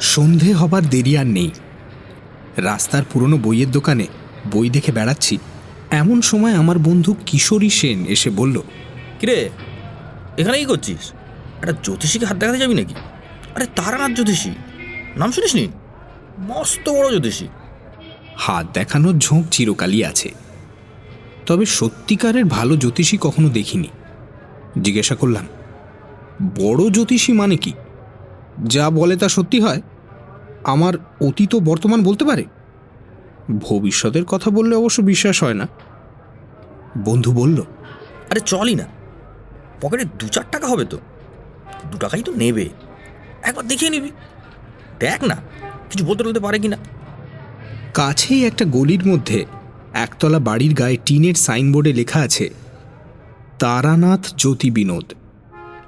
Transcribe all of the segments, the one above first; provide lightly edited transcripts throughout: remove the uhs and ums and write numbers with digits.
সন্ধে হবার দেরি আর নেই। রাস্তার পুরনো বইয়ের দোকানে বই দেখে বেড়াচ্ছি, এমন সময় আমার বন্ধু কিশোরী সেন এসে বলল, কিরে, এখানে কি করছিস? একটা জ্যোতিষীকে হাত দেখাতে যাবি নাকি? আরে তারানাথ জ্যোতিষী, নাম শুনিসনি? মস্ত বড় জ্যোতিষী। হাত দেখানোর ঝোঁক চিরকালই আছে, তবে সত্যিকারের ভালো জ্যোতিষী কখনো দেখিনি। জিজ্ঞাসা করলাম, বড় জ্যোতিষী মানে কি? যা বলে তা সত্যি হয়? আমার অতীত বর্তমান বলতে পারে? ভবিষ্যতের কথা বললে অবশ্য বিশ্বাস হয় না। বন্ধু বলল, আরে চলই না, পকেটে 2-4 টাকা হবে তো, 2 টাকাই তো নেবে, একবার দেখিয়ে নিবি, দেখ না কিছু বলতে বলতে পারে কিনা। কাছেই একটা গলির মধ্যে একতলা বাড়ির গায়ে টিনের সাইনবোর্ডে লেখা আছে, তারানাথ জ্যোতি বিনোদ।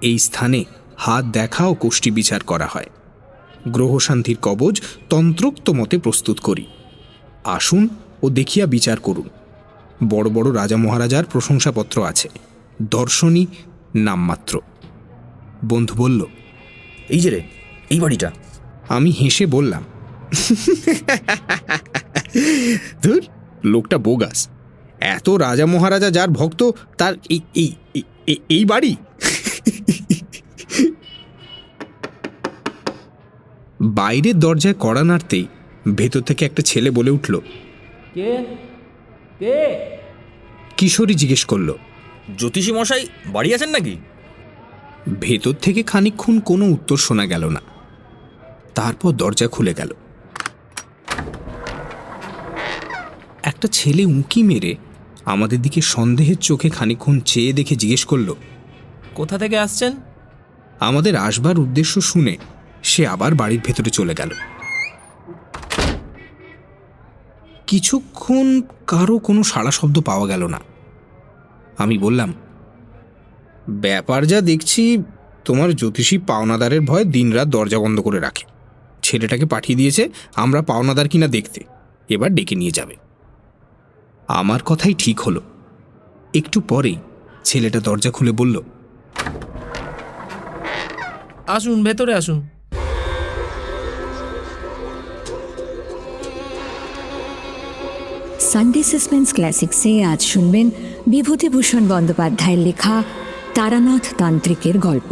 এই স্থানে হাত দেখা ও কোষ্ঠী বিচার করা হয়। গ্রহশান্তির কবজ তন্ত্রোক্ত মতে প্রস্তুত করি। আসুন ও দেখিয়া বিচার করুন। বড় বড় রাজা মহারাজার প্রশংসাপত্র আছে, দর্শনী নামমাত্র। বন্ধু বলল, এই যে রে, এই বাড়িটা। আমি হেসে বললাম, ধুর, লোকটা বোগাস। এত রাজা মহারাজা যার ভক্ত, তার এই এই এই- এই বাড়ি? বাইরের দরজায় কড়া নাড়তেই ভেতর থেকে একটা ছেলে বলে উঠল, কে কে? কিশোরী জিজ্ঞেস করল, জ্যোতিষী মশাই বাড়ি আছেন নাকি? ভেতর থেকে খানিকক্ষণ কোনো উত্তর শোনা গেল না। তারপর দরজা খুলে গেল। একটা ছেলে উঁকি মেরে আমাদের দিকে সন্দেহের চোখে খানিকক্ষণ চেয়ে দেখে জিজ্ঞেস করল, কোথা থেকে আসছেন? আমাদের আসবার উদ্দেশ্য শুনে সে আবার বাড়ির ভেতরে চলে গেল। কিছুক্ষণ কারো কোনো সাড়া শব্দ পাওয়া গেল না। আমি বললাম, ব্যাপার যা দেখছি, তোমার জ্যোতিষী পাওনাদারের ভয়ে দিনরাত দরজা বন্ধ করে রাখে। ছেলেটাকে পাঠিয়ে দিয়েছে আমরা পাওনাদার কিনা দেখতে, এবার ডেকে নিয়ে যাবে। আমার কথাই ঠিক হলো। একটু পরেই ছেলেটা দরজা খুলে বলল, আসুন, ভেতরে আসুন। সানডে সাসপেন্স ক্লাসিক্সে আজ শুনবেন বিভূতিভূষণ বন্দ্যোপাধ্যায়ের লেখা তারানাথ তান্ত্রিকের গল্প।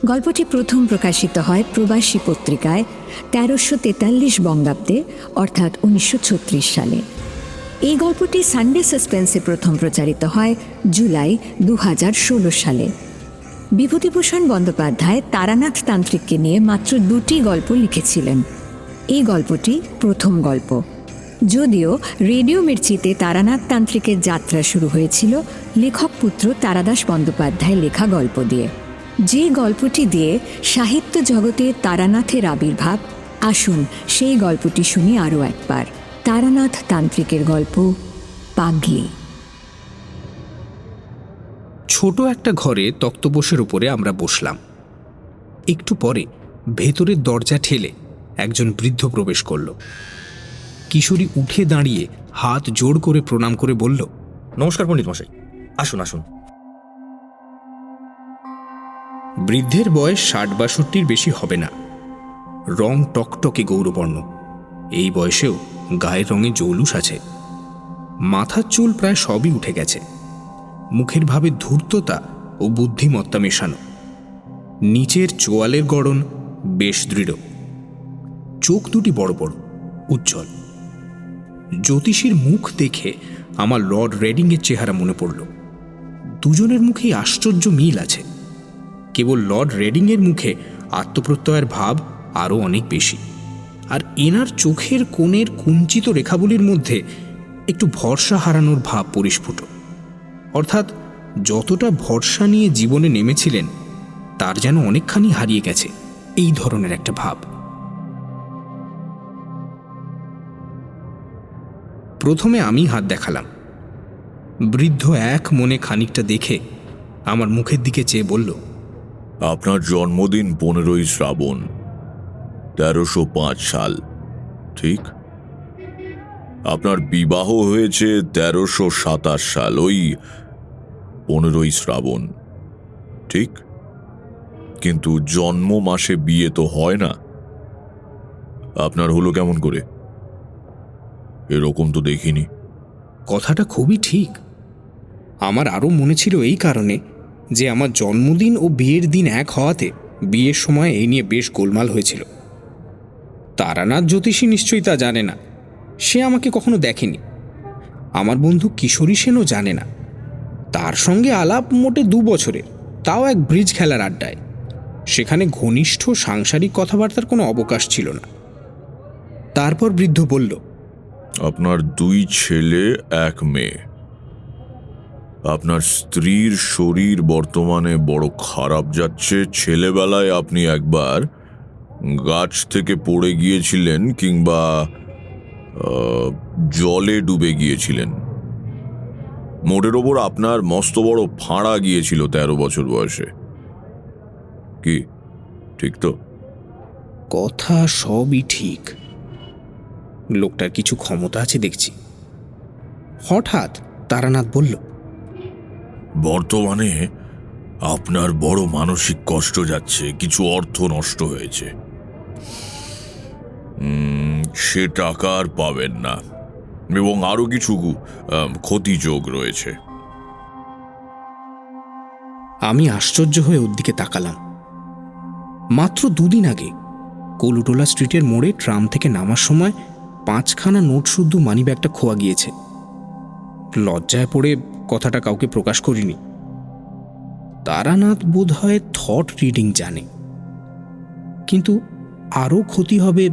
গল্পটি প্রথম প্রকাশিত হয় প্রবাসী পত্রিকায় 1343 বঙ্গাব্দে, অর্থাৎ 1936 সালে। এই গল্পটি সানডে সাসপেন্সে প্রথম প্রচারিত হয় জুলাই 2016 সালে। বিভূতিভূষণ বন্দ্যোপাধ্যায় তারানাথ তান্ত্রিককে নিয়ে মাত্র 2টি গল্প লিখেছিলেন। এই গল্পটি প্রথম গল্প। যদিও রেডিও মির্চিতে তারানাথ তান্ত্রিকের যাত্রা শুরু হয়েছিল লেখক পুত্র তারাদাস বন্দ্যোপাধ্যায় লেখা গল্প দিয়ে। যে গল্পটি দিয়ে সাহিত্য জগতে তারানাথের আবির্ভাব, আসুন সেই গল্পটি শুনি আরও একবার। তারানাথ তান্ত্রিকের গল্প, পাগলি। ছোট একটা ঘরে তক্তপোষের উপরে আমরা বসলাম। একটু পরে ভেতরের দরজা ঠেলে একজন বৃদ্ধ প্রবেশ করল। কিশোরী উঠে দাঁড়িয়ে হাত জোড় করে প্রণাম করে বলল, নমস্কার পণ্ডিত মশাই, আসুন আসুন। বৃদ্ধের বয়স 60-62 বেশি হবে না। রং টকটকে গৌরবর্ণ। এই বয়সেও গায়ের রঙে জৌলুস আছে। মাথার চুল প্রায় সবই উঠে গেছে। মুখের ভাবে ধূর্ততা ও বুদ্ধিমত্তা মেশানো। নিচের চোয়ালের গড়ন বেশ দৃঢ়। চোখ দুটি বড় বড়, উজ্জ্বল। জ্যোতিষীর মুখ দেখে আমার লর্ড রেডিংয়ের চেহারা মনে পড়ল। দুজনের মুখেই আশ্চর্য মিল আছে। কেবল লর্ড রেডিংয়ের মুখে আত্মপ্রত্যয়ের ভাব আরও অনেক বেশি, আর এনার চোখের কোণের কুঞ্চিত রেখাগুলির মধ্যে একটু ভরসা হারানোর ভাব পরিস্ফুট। অর্থাৎ যতটা ভরসা নিয়ে জীবনে নেমেছিলেন তার যেন অনেকখানি হারিয়ে গেছে, এই ধরনের একটা ভাব। প্রথমে আমি হাত দেখালাম। বৃদ্ধ এক মনে খানিকটা দেখে আমার মুখের দিকে চেয়ে বলল, আপনার জন্মদিন 15ই শ্রাবণ, 1305 সাল, ঠিক? আপনার বিবাহ হয়েছে 1327 সাল, ওই 15ই শ্রাবণ, ঠিক? কিন্তু জন্ম মাসে বিয়ে তো হয় না। আপনার হলো কেমন করে? এরকম তো দেখিনি। কথাটা খুবই ঠিক। আমার আরও মনে ছিল এই কারণে যে আমার জন্মদিন ও বিয়ের দিন এক হওয়াতে বিয়ের সময় এই নিয়ে বেশ গোলমাল হয়েছিল। তারানাথ জ্যোতিষী নিশ্চয়ই তা জানে না, সে আমাকে কখনো দেখেনি। আমার বন্ধু কিশোরী সেনও জানে না। তার সঙ্গে আলাপ মোটে 2 বছরের, তাও এক ব্রিজ খেলার আড্ডায়। সেখানে ঘনিষ্ঠ সাংসারিক কথাবার্তার কোনো অবকাশ ছিল না। তারপর বৃদ্ধ বলল, আপনার 2 ছেলে 1 মেয়ে। আপনার স্ত্রীর শরীর বর্তমানে বড় খারাপ যাচ্ছে। ছেলেবেলায় আপনি একবার গাছ থেকে পড়ে গিয়েছিলেন কিংবা জলে ডুবে গিয়েছিলেন। মোটের ওপর আপনার মস্ত বড় ফাঁড়া গিয়েছিল 13 বছর বয়সে। কি ঠিক তো? কথা সবই ঠিক। লোকটার কিছু ক্ষমতা আছে দেখছি। হঠাৎ তারানাথ বলল, বর্তমানে আপনার বড় মানসিক কষ্ট যাচ্ছে, কিছু অর্থ নষ্ট হয়েছে। সে টাকা আর পাবেন না এবং আরো কিছু ক্ষতিযোগ রয়েছে। আমি আশ্চর্য হয়ে ওর দিকে তাকালাম। মাত্র 2 দিন আগে কলুটোলা স্ট্রিটের মোড়ে ট্রাম থেকে নামার সময় 5খানা নোট শুদ্ধ মানিব্যাগটা খোয়া গিয়েছে। লজ্জায় পড়ে কথাটা কাউকে প্রকাশ করিনি। তারানাথ বোধহয় থট রিডিং জানে, কিন্তু আরও ক্ষতি হবে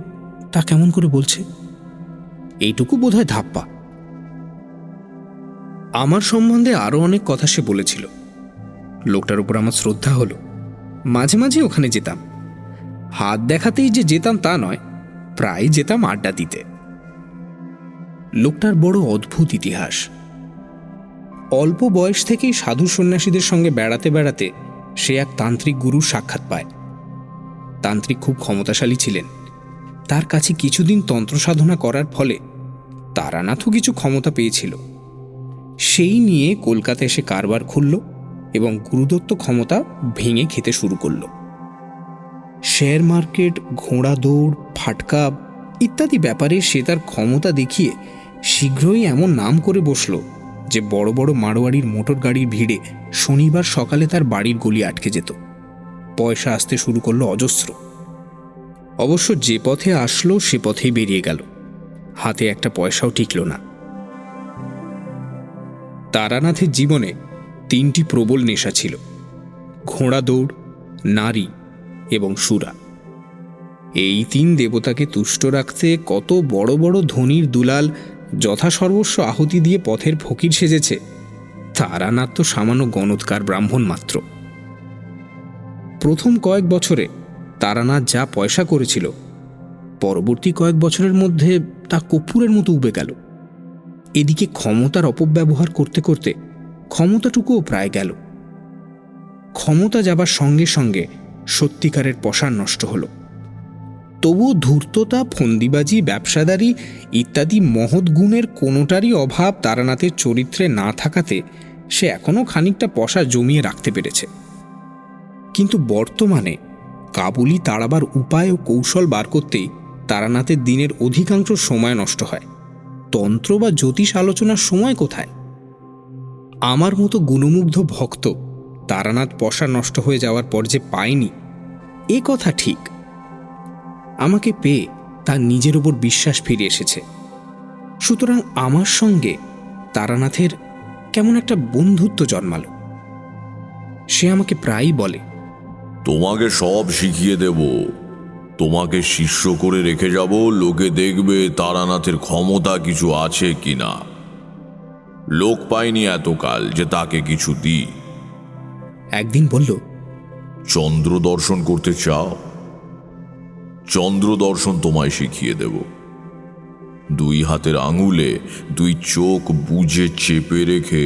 তা কেমন করে বলছে? এইটুকু বোধহয় ধাপ্পা। আমার সম্বন্ধে আরও অনেক কথা সে বলেছিল। লোকটার উপর আমার শ্রদ্ধা হলো। মাঝে মাঝে ওখানে যেতাম। হাত দেখাতেই যে যেতাম তা নয়, প্রায় যেতাম আড্ডা দিতে। লোকটার বড় অদ্ভুত ইতিহাস। অল্প বয়স থেকেই সাধু সন্ন্যাসীদের সঙ্গে বেড়াতে বেড়াতে সে এক তান্ত্রিক গুরুর সাক্ষাৎ পায়। তান্ত্রিক খুব ক্ষমতাশালী ছিলেন। তার কাছে কিছুদিন তন্ত্র সাধনা করার ফলে তারানাথও কিছু ক্ষমতা পেয়েছিল। সেই নিয়ে কলকাতা এসে কারবার খুলল এবং গুরুদত্ত ক্ষমতা ভেঙে খেতে শুরু করল। শেয়ার মার্কেট, ঘোড়া দৌড়, ফাটকা ইত্যাদি ব্যাপারে সে তার ক্ষমতা দেখিয়ে শীঘ্রই এমন নাম করে বসল যে বড় বড় মারোয়াড়ির মোটর গাড়ির ভিড়ে শনিবার সকালে তার বাড়ির গলি আটকে যেত। পয়সা আসতে শুরু করলো অজস্র। অবশ্য যে পথে আসলো সে পথেই বেরিয়ে গেল। হাতে একটা পয়সাও টিকল না। তারানাথের জীবনে 3টি প্রবল নেশা ছিল: ঘোড়া দৌড়, নারী এবং সুরা। এই 3 দেবতাকে তুষ্ট রাখতে কত বড় বড় ধনীর দুলাল যথাসর্বস্ব আহুতি দিয়ে পথের ফকির সেজেছে। তারানাথ তো সামান্য গণৎকার ব্রাহ্মণ মাত্র। প্রথম কয়েক বছরে তারানাথ যা পয়সা করেছিল, পরবর্তী কয়েক বছরের মধ্যে তা কর্পূরের মতো উবে গেল। এদিকে ক্ষমতার অপব্যবহার করতে করতে ক্ষমতাটুকুও প্রায় গেল। ক্ষমতা যাবার সঙ্গে সঙ্গে সত্যিকারের পসার নষ্ট হলো। তবুও ধূর্ততা, ফন্দিবাজি, ব্যবসাদারি ইত্যাদি মহৎ গুণের কোনোটারই অভাব তারানাথের চরিত্রে না থাকাতে সে এখনও খানিকটা পসা জমিয়ে রাখতে পেরেছে। কিন্তু বর্তমানে কাবুলি তাড়াবার উপায় ও কৌশল বার করতেই তারানাথের দিনের অধিকাংশ সময় নষ্ট হয়। তন্ত্র বা জ্যোতিষ আলোচনার সময় কোথায়? আমার মতো গুণমুগ্ধ ভক্ত তারানাথ পসা নষ্ট হয়ে যাওয়ার পর যে পায়নি, এ কথা ঠিক। আমাকে পেয়ে তার নিজের ওপর বিশ্বাস ফিরে এসেছে। সুতরাং আমার সঙ্গে তারানাথের কেমন একটা বন্ধুত্ব জন্মালো। সে আমাকে প্রায়ই বলে, তোমাকে সব শিখিয়ে দেব, তোমাকে শিষ্য করে রেখে যাব, লোকে দেখবে তারানাথের ক্ষমতা কিছু আছে কিনা। লোক পাইনি এতকাল যে তাকে কিছু দিই। একদিন বলল, চন্দ্র দর্শন করতে চাও? চন্দ্র দর্শন তোমায় শিখিয়ে দেব। 2 হাতের আঙুলে 2 চোখ বুজে চেপে রেখে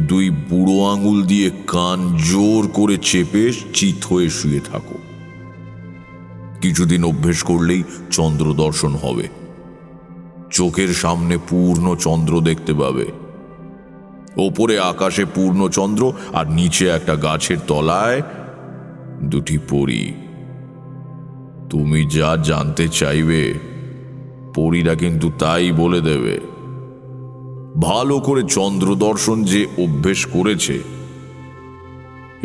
2 বুড়ো আঙুল দিয়ে কান জোর করে চেপে চিত হয়ে শুয়ে থাকো। কিছুদিন অভ্যেস করলেই চন্দ্র দর্শন হবে। চোখের সামনে পূর্ণ চন্দ্র দেখতে পাবে। ওপরে আকাশে পূর্ণ চন্দ্র আর নিচে একটা গাছের তলায় 2টি পরী। তুমি যা জানতে চাইবে পরীরা কিন্তু তাই বলে দেবে। ভালো করে চন্দ্র দর্শন যে অভ্যেস করেছে,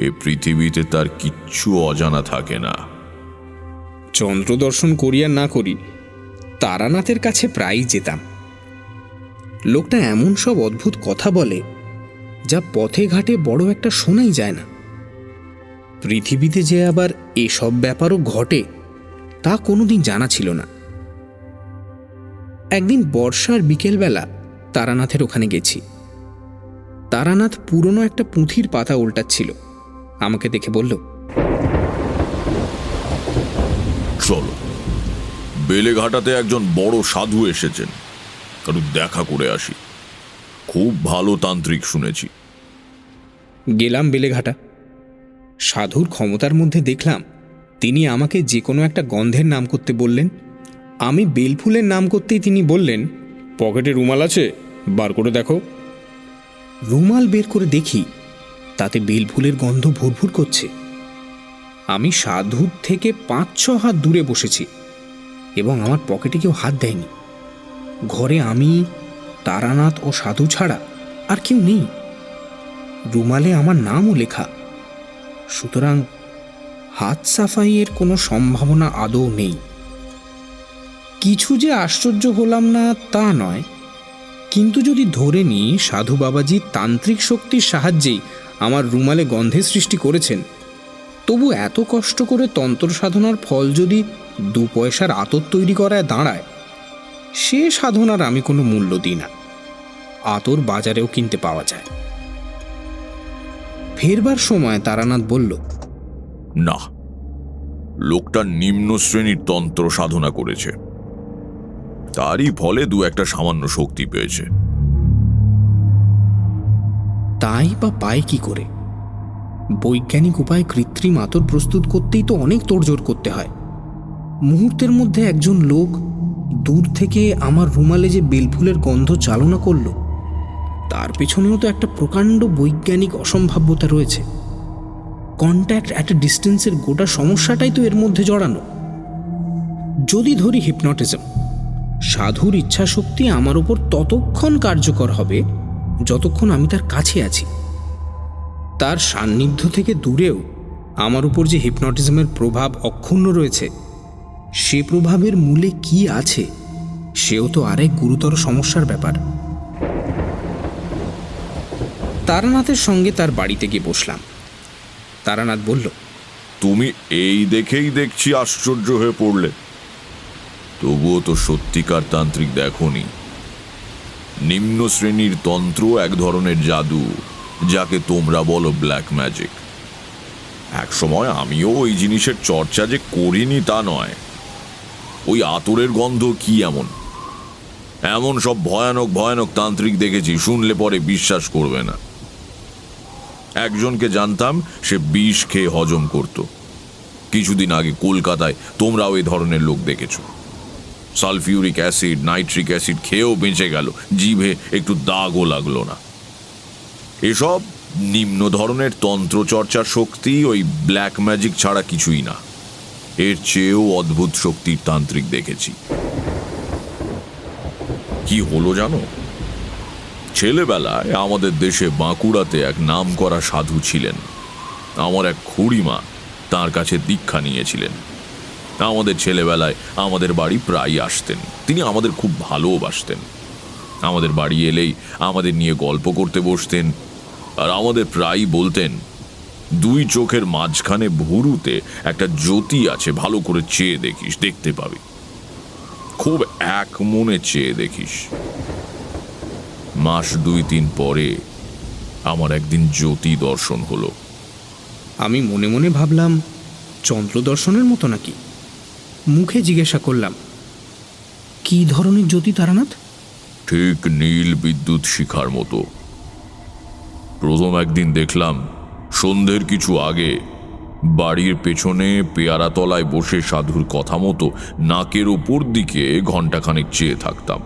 এ পৃথিবীতে তার কিচ্ছু অজানা থাকে না। চন্দ্র দর্শন করি আর না করি, তারানাথের কাছে প্রায়ই যেতাম। লোকটা এমন সব অদ্ভুত কথা বলে যা পথে ঘাটে বড় একটা শোনাই যায় না। পৃথিবীতে যে আবার এসব ব্যাপারও ঘটে তা কোনোদিন জানা ছিল না। একদিন বর্ষার বিকেলবেলা তারানাথের ওখানে গেছি। তারানাথ পুরনো একটা পুঁথির পাতা উল্টাচ্ছিল। আমাকে দেখে বলল, চলো, বেলেঘাটাতে একজন বড় সাধু এসেছেন, একটু দেখা করে আসি। খুব ভালো তান্ত্রিক শুনেছি। গেলাম বেলেঘাটা। সাধুর ক্ষমতার মধ্যে দেখলাম তিনি আমাকে যে কোনো একটা গন্ধের নাম করতে বললেন। আমি বেলফুলের নাম করতেই তিনি বললেন, পকেটে রুমাল আছে, বার করে দেখো। রুমাল বের করে দেখি তাতে বেলফুলের গন্ধ ভুরভুর করছে। আমি সাধুর থেকে 5-6 হাত দূরে বসেছি এবং আমার পকেটে কেউ হাত দেয়নি। ঘরে আমি, তারানাথ ও সাধু ছাড়া আর কেউ নেই। রুমালে আমার নামও লেখা, সুতরাং হাত সাফাইয়ের কোনো সম্ভাবনা আদৌ নেই। কিছু যে আশ্চর্য হলাম না তা নয়, কিন্তু যদি ধরে নিই সাধু বাবাজি তান্ত্রিক শক্তির সাহায্যেই আমার রুমালে গন্ধের সৃষ্টি করেছেন, তবু এত কষ্ট করে তন্ত্র সাধনার ফল যদি 2 পয়সার আতর তৈরি করায় দাঁড়ায়, সে সাধনার আমি কোনো মূল্য দিই না। আতর বাজারেও কিনতে পাওয়া যায়। ফেরবার সময় তারানাথ বলল, না, লোকটা নিম্ন শ্রেণীর তন্ত্র সাধনা করেছে, তারই ফলে 2-1 সামান্য শক্তি পেয়েছে। তাই বা পায় কি করে? বৈজ্ঞানিক উপায়ে কৃত্রিম আতর প্রস্তুত করতেই তো অনেক তোড়জোড় করতে হয়। মুহূর্তের মধ্যে একজন লোক দূর থেকে আমার রুমালে যে বেলফুলের গন্ধ চালনা করল, তার পেছনেও তো একটা প্রকাণ্ড বৈজ্ঞানিক অসম্ভাব্যতা রয়েছে। কন্ট্যাক্ট অ্যাট এ ডিস্টেন্সের গোটা সমস্যাটাই তো এর মধ্যে জড়ানো। যদি ধরি হিপনটিজম, সাধুর ইচ্ছাশক্তি আমার উপর ততক্ষণ কার্যকর হবে যতক্ষণ আমি তার কাছে আছি। তার সান্নিধ্য থেকে দূরেও আমার উপর যে হিপনটিজমের প্রভাব অক্ষুণ্ণ রয়েছে, সে প্রভাবের মূলে কি আছে সেও তো আরেক গুরুতর সমস্যার ব্যাপার। তারানাথের সঙ্গে তার বাড়িতে গিয়ে বসলাম। তারানাথ বলল, তুমি এই দেখেই দেখছি আশ্চর্য হয়ে পড়লে, তবুও তো সত্যিকার তান্ত্রিক দেখোনি। নিম্ন শ্রেণীর তন্ত্র এক ধরনের জাদু, যাকে তোমরা বলো ব্ল্যাক ম্যাজিক। এক সময় আমিও ওই জিনিসের চর্চা যে করিনি তা নয়। ওই আতরের গন্ধ কি এমন এমন সব ভয়ানক ভয়ানক তান্ত্রিক দেখেছি, শুনলে পরে বিশ্বাস করবে না। একজনকে জানতাম, সে বিষ খেয়ে হজম করত। কিছুদিন আগে কলকাতায় তোমরা ওই ধরনের লোক দেখেছ। সালফিউরিক অ্যাসিড, নাইট্রিক অ্যাসিড খেয়েও বেঁচে গেল, জিভে একটু দাগও লাগলো না। এসব নিম্ন ধরনের তন্ত্রচর্চার শক্তি ওই ব্ল্যাক ম্যাজিক ছাড়া কিছুই না। এর চেয়েও অদ্ভুত শক্তির তান্ত্রিক দেখেছি। কি হলো জানো? ছেলেবেলায় আমাদের দেশে বাঁকুড়াতে এক নামকরা সাধু ছিলেন। আমার এক খুড়িমা তার কাছে দীক্ষা নিয়েছিলেন। আমাদের ছেলেবেলায় আমাদের বাড়ি প্রায় আসতেন। তিনি আমাদের খুব ভালোবাসতেন। আমাদের বাড়ি এলেই আমাদের নিয়ে গল্প করতে বসতেন, আর আমাদের প্রায়ই বলতেন, 2 চোখের মাঝখানে ভুরুতে একটা জ্যোতি আছে, ভালো করে চেয়ে দেখিস, দেখতে পাবি। খুব এক মনে চেয়ে দেখিস। মাস 2-3 পরে আমার একদিন জ্যোতি দর্শন হলো। আমি মনে মনে ভাবলাম, চন্দ্র দর্শনের মতো নাকি? মুখে জিজ্ঞাসা করলাম, কি ধরনের জ্যোতি তারানাথ? ঠিক নীল বিদ্যুৎ শিখার মতো। প্রথম একদিন দেখলাম সন্ধ্যের কিছু আগে বাড়ির পেছনে পেয়ারা তলায় বসে সাধুর কথা মতো নাকের ওপর দিকে ঘণ্টাখানেক চেয়ে থাকতাম।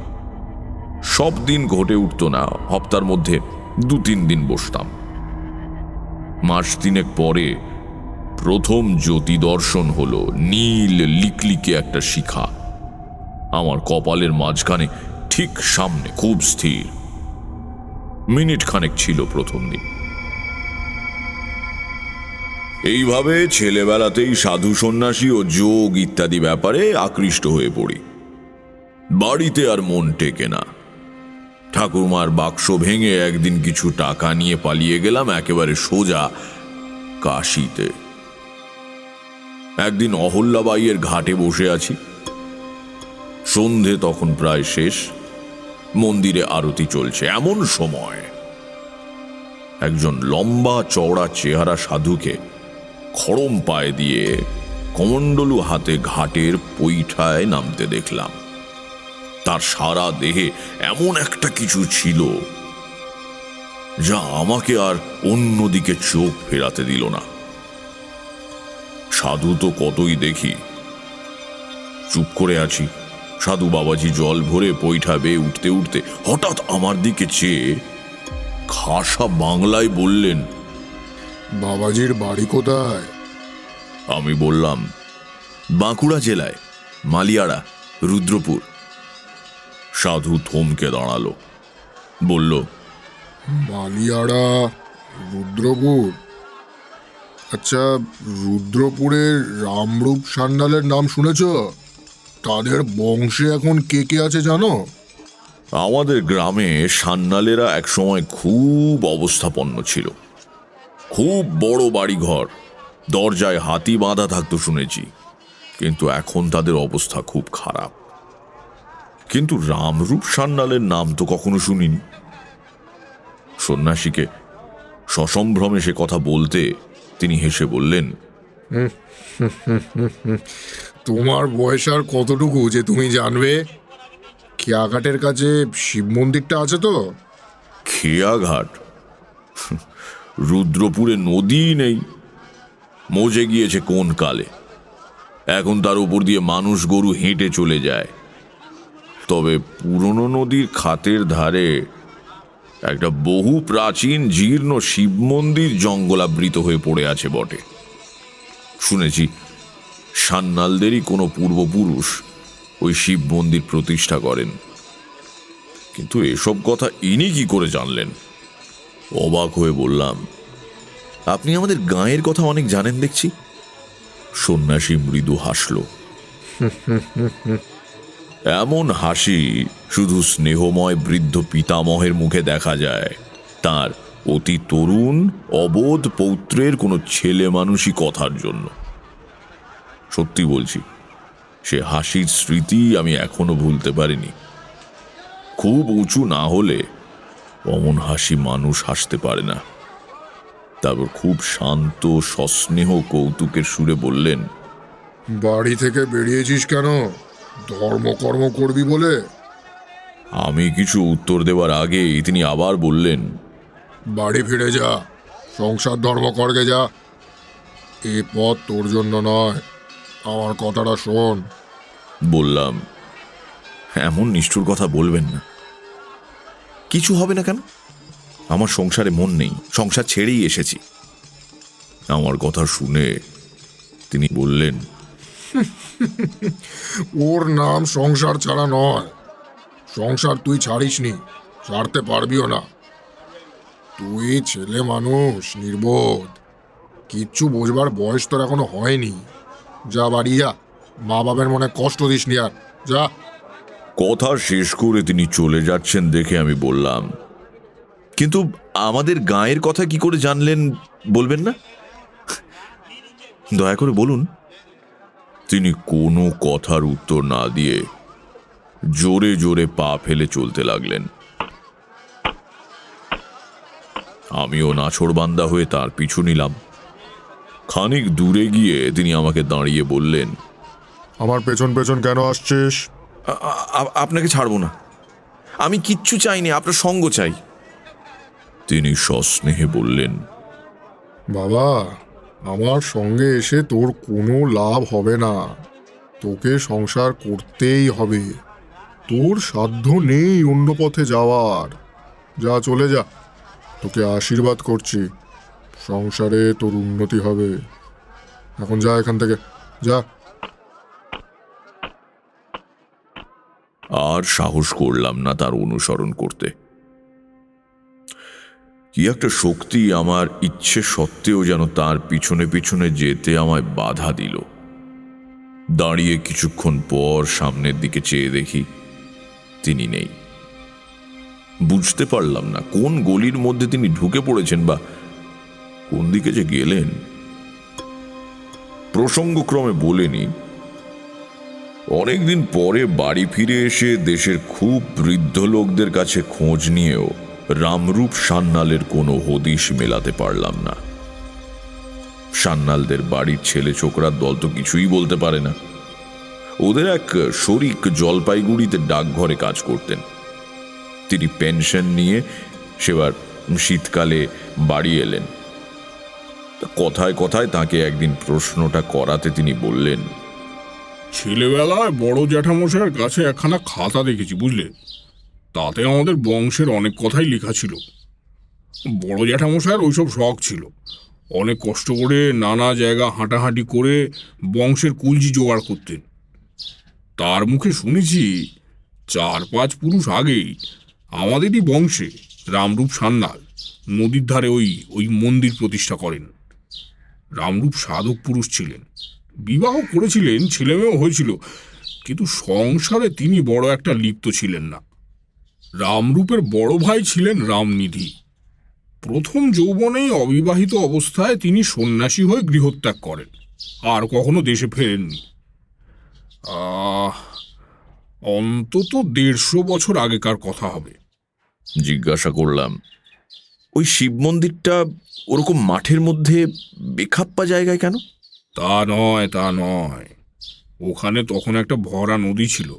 সব দিন ঘটে উঠত না, হপ্তার মধ্যে 2-3 দিন বসতাম। মাস 3 পরে প্রথম জ্যোতি দর্শন হলো। নীল লিকলিকে একটা শিখা, আমার কপালের মাঝখানে ঠিক সামনে, খুব স্থির। মিনিট খানেক ছিল প্রথম দিন। এইভাবে ছেলেবেলাতেই সাধু সন্ন্যাসী ও যোগ ইত্যাদি ব্যাপারে আকৃষ্ট হয়ে পড়ি। বাড়িতে আর মন টেকে না। ঠাকুরমার বাক্স ভেঙে একদিন কিছু টাকা নিয়ে পালিয়ে গেলাম একেবারে সোজা কাশিতে। একদিন অহল্যাবাইয়ের ঘাটে বসে আছি। সন্ধে তখন প্রায় শেষ, মন্দিরে আরতি চলছে। এমন সময় একজন লম্বা চওড়া চেহারা সাধুকে খড়ম পায়ে দিয়ে কমণ্ডলু হাতে ঘাটের পৈঠায় নামতে দেখলাম। তার সারা দেহে এমন একটা কিছু ছিল যা আমাকে আর অন্যদিকে চোখ ফেরাতে দিল না। সাধু তো কতই দেখি, চুপ করে আছি। সাধু বাবাজি জল ভরে পৈঠা বেয়ে উঠতে উঠতে হঠাৎ আমার দিকে চেয়ে খাসা বাংলায় বললেন, বাবাজির বাড়ি কোথায়? আমি বললাম, বাঁকুড়া জেলায় মালিয়াড়া, রুদ্রপুর। সাধু থমকে দাঁড়ালো, বলল, মালিয়াড়া, রুদ্রপুর। আচ্ছা, রুদ্রপুরের রামরূপ সান্যালের নাম শুনেছ? তাদের বংশে এখন কে কে আছে জানো? আমাদের গ্রামে সান্যালেরা একসময় খুব অবস্থাপন্ন ছিল। খুব বড় বাড়িঘর, দরজায় হাতি বাঁধা থাকতো শুনেছি, কিন্তু এখন তাদের অবস্থা খুব খারাপ। কিন্তু রামরূপ সান্যালের নাম তো কখনো শুনিনি। সন্ন্যাসীকে সসম্ভ্রমে সে কথা বলতে তিনি হেসে বললেন, তোমার বয়স আর কতটুকু যে তুমি জানবে? খেয়াঘাটের কাছে শিব মন্দিরটা আছে তো? খেয়াঘাট? রুদ্রপুরে নদী নেই, মজে গিয়েছে কোন কালে। এখন তার উপর দিয়ে মানুষ গরু হেঁটে চলে যায়। তবে পুরনো নদীর খাতের ধারে একটা বহু প্রাচীন জীর্ণ শিব মন্দির জঙ্গলাবৃত হয়ে পড়ে আছে বটে। শুনেছি সান্যালদেরই কোনো পূর্বপুরুষ ওই শিব মন্দির প্রতিষ্ঠা করেন। কিন্তু এসব কথা ইনি কি করে জানলেন? অবাক হয়ে বললাম, আপনি আমাদের গাঁয়ের কথা অনেক জানেন দেখছি। সন্ন্যাসী মৃদু হাসল। এমন হাসি শুধু স্নেহময় বৃদ্ধ পিতামহের মুখে দেখা যায়। তার অতি তরুণ অবোধ পৌত্রের কোনো ছেলে মানুষই কথার জন্য। সত্যি বলছি, সে হাসির স্মৃতি আমি এখনো ভুলতে পারিনি। খুব উঁচু না হলে অমন হাসি মানুষ হাসতে পারে না। তারপর খুব শান্ত সস্নেহ কৌতুকের সুরে বললেন, বাড়ি থেকে বেরিয়েছিস কেন? ধর্মকর্ম করবি বলে? আমি কিছু উত্তর দেওয়ার আগেই তিনি আবার বললেন, বাড়ি ফিরে যা, সংসার ধর্ম করগে যা। এ পথ তোর জন্য নয়, আমার কথাটা শোন। বললাম, এমন নিষ্ঠুর কথা বলবেন না। কিছু হবে না কেন? আমার সংসারে মন নেই, সংসার ছেড়েই এসেছি। আমার কথা শুনে তিনি বললেন, ওর নাম সংসার ছাড়া নয়। সংসার তুই ছাড়িসনি, ছাড়তে পারবিও না। তুই ছেলে মানুষ, নির্বোধ, কিচ্ছু বোঝবার বয়স তোর এখনো হয়নি। যা বাড়ি যা, মা বাবার মনে কষ্ট দিস নি আর, যা। কথা শেষ করে তিনি চলে যাচ্ছেন দেখে আমি বললাম, কিন্তু আমাদের গাঁয়ের কথা কি করে জানলেন বলবেন না? দয়া করে বলুন। তিনি কোনো কথার উত্তর না দিয়ে জোরে জোরে পা ফেলে চলতে লাগলেন। আমিও নাছোড়বান্দা হয়ে তার পিছু নিলাম। খানিক দূরে গিয়ে তিনি আমাকে দাঁড়িয়ে বললেন, আমার পেছন পেছন কেন আসছিস? আপনাকে ছাড়বো না, আমি কিচ্ছু চাইনি, আপনার সঙ্গ চাই। তিনি সস্নেহে বললেন, বাবা, আমার সঙ্গে এসে তোর কোনো লাভ হবে না। তোকে সংসার করতেই হবে। তোর সাধ্য নেই অন্য পথে যাওয়ার। যা, চলে যা। তোকে আশীর্বাদ করছি, সংসারে তোর উন্নতি হবে। এখন যা এখান থেকে, যা। আর সাহস করলাম না তার অনুসরণ করতে। কি একটা শক্তি আমার ইচ্ছে সত্ত্বেও যেন তার পিছনে পিছনে যেতে আমায় বাধা দিল। দাঁড়িয়ে কিছুক্ষণ পর সামনের দিকে চেয়ে দেখি তিনি নেই। বুঝতে পারলাম না কোন গলির মধ্যে তিনি ঢুকে পড়েছেন বা কোন দিকে যে গেলেন। প্রসঙ্গক্রমে বলেনি, অনেকদিন পরে বাড়ি ফিরে এসে দেশের খুব বৃদ্ধ লোকদের কাছে খোঁজ নিয়েও রামরূপ সান্যালের কোনো হদিশ মেলাতে পারলাম না। সান্যালদের বাড়ির ছেলে ছোকরার দল তো কিছুই বলতে পারে না। ওদের এক শরিক জলপাইগুড়িতে ডাকঘরে কাজ করতেন। তিনি পেনশন নিয়ে সেবার শীতকালে বাড়ি এলেন। কথায় কথায় তাকে একদিন প্রশ্নটা করাতে তিনি বললেন, ছেলেবেলায় বড় জ্যাঠামশাইয়ের কাছে একখানা খাতা দেখেছি, বুঝলে? তাতে আমাদের বংশের অনেক কথাই লেখা ছিল। বড় জ্যাঠামশাইয়ের ওইসব শখ ছিল। অনেক কষ্ট করে নানা জায়গা হাঁটাহাঁটি করে বংশের কুলজি জোগাড় করতেন। তার মুখে শুনেছি 4-5 পুরুষ আগেই আমাদেরই বংশে রামরূপ সান্যাল নদীর ধারে ওই মন্দির প্রতিষ্ঠা করেন। রামরূপ সাধক পুরুষ ছিলেন, বিবাহ করেছিলেন, ছেলেমেয়েও হয়েছিল, কিন্তু সংসারে তিনি বড় একটা লিপ্ত ছিলেন না। রামরূপের বড় ভাই ছিলেন রামনিধি। প্রথম যৌবনেই অবিবাহিত অবস্থায় তিনি সন্ন্যাসী হয়ে গৃহত্যাগ করেন, আর কখনো দেশে ফেরেননি। অন্তত 150 বছর আগেকার কথা হবে। জিজ্ঞাসা করলাম, ওই শিব মন্দিরটা ওরকম মাঠের মধ্যে বেখাপ্পা জায়গায় কেন? তা নয়, ওখানে তখন একটা ভরা নদী ছিল,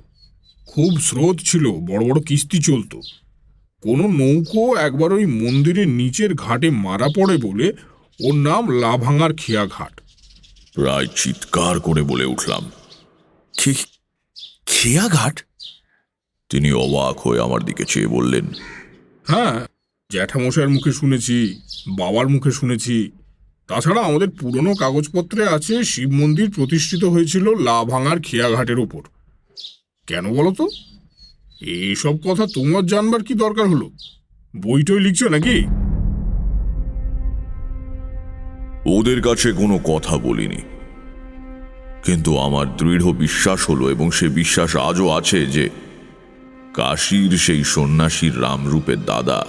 খুব স্রোত ছিল, বড় বড় কিস্তি চলতো। কোনো নৌকো একবার ওই মন্দিরের নিচের ঘাটে মারা পড়ে বলে ওর নাম লাভাঙার খেয়া ঘাট। প্রায় চিৎকার করে বলে উঠলাম, খেয়া ঘাট? তিনি অবাক হয়ে আমার দিকে চেয়ে বললেন, হ্যাঁ, জ্যাঠামশাইয়ের মুখে শুনেছি, বাবার মুখে শুনেছি। তাছাড়া আমাদের পুরনো কাগজপত্রে আছে শিব মন্দির প্রতিষ্ঠিত হয়েছিল লাভাঙার খেয়া ঘাটের ওপর। কেন বলো তো? এইসব কথা তোমার জানবার কি দরকার হলো? বইটই লিখছো নাকি? ওদের কাছে কোনো কথা বলিনি, কিন্তু আমার দৃঢ় বিশ্বাস হলো, এবং সে বিশ্বাস আজও আছে, যে কাশীর সেই সন্ন্যাসীর রামরূপের দাদা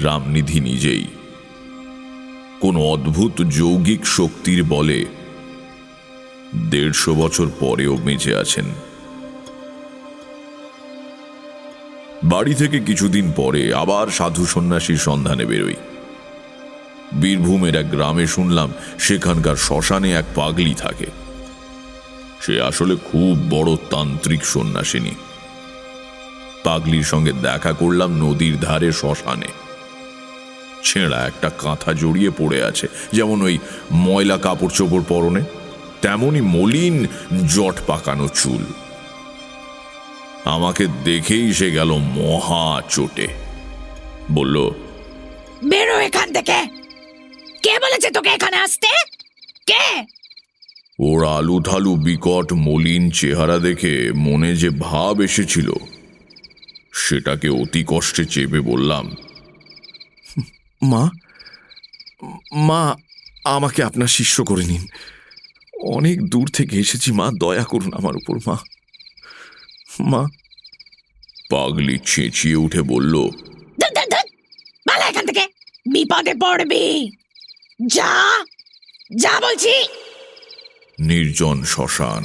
রামনিধি নিজেই কোন অদ্ভুত যৌগিক শক্তির বলে 150 বছর পরেও বেঁচে আছেন। বাড়ি থেকে কিছুদিন পরে আবার সাধু সন্ন্যাসীর সন্ধানে বেরোই। বীরভূমের এক গ্রামে শুনলাম সেখানকার শ্মশানে এক পাগলি থাকে। সে আসলে খুব বড় তান্ত্রিক সন্ন্যাসিনী। পাগলির সঙ্গে দেখা করলাম নদীর ধারে শ্মশানে। ছেঁড়া একটা কাঁথা জড়িয়ে পড়ে আছে, যেমন ওই ময়লা কাপড় চোপড় পরনে, তেমনি মলিন জট পাকানো চুল। আমাকে দেখেই সে গেল মহা চোটে। বলল, বেরো এখান থেকে। কে বলেছে তোকে এখানে আসতে? কে? ওর আলু থালু বিকট মলিন চেহারা দেখে মনে যে ভাব এসেছিল সেটাকে অতি কষ্টে চেপে বললাম, মা, আমাকে আপনার শিষ্য করে নিন। অনেক দূর থেকে এসেছি মা, দয়া করুন আমার উপর মা। পাগলি চেঁচিয়ে উঠে বলল, পালা এখান থেকে, বিপদে পড়বি। যা যা বলছি। নির্জন শ্মশান।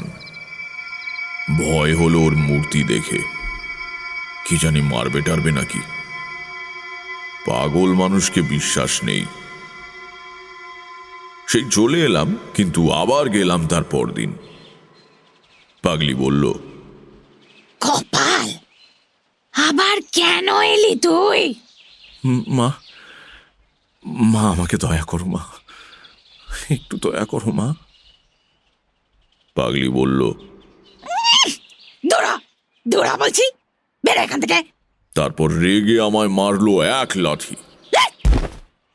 ভয় হলো ওর মূর্তি দেখে, কি জানি মারবে টারবে নাকি। পাগল মানুষকে বিশ্বাস নেই। সেই চলে এলাম, কিন্তু আবার গেলাম তার পরদিন। পাগলি বলল, কপাল, আবার কেন এলি তুই? মা, আমাকে দয়া করো মা, একটু দয়া করো মা। পাগলি বলল, দৌড়া বলছি, বেরো এখান থেকে। তারপর রেগে আমায় মারলো এক লাথি।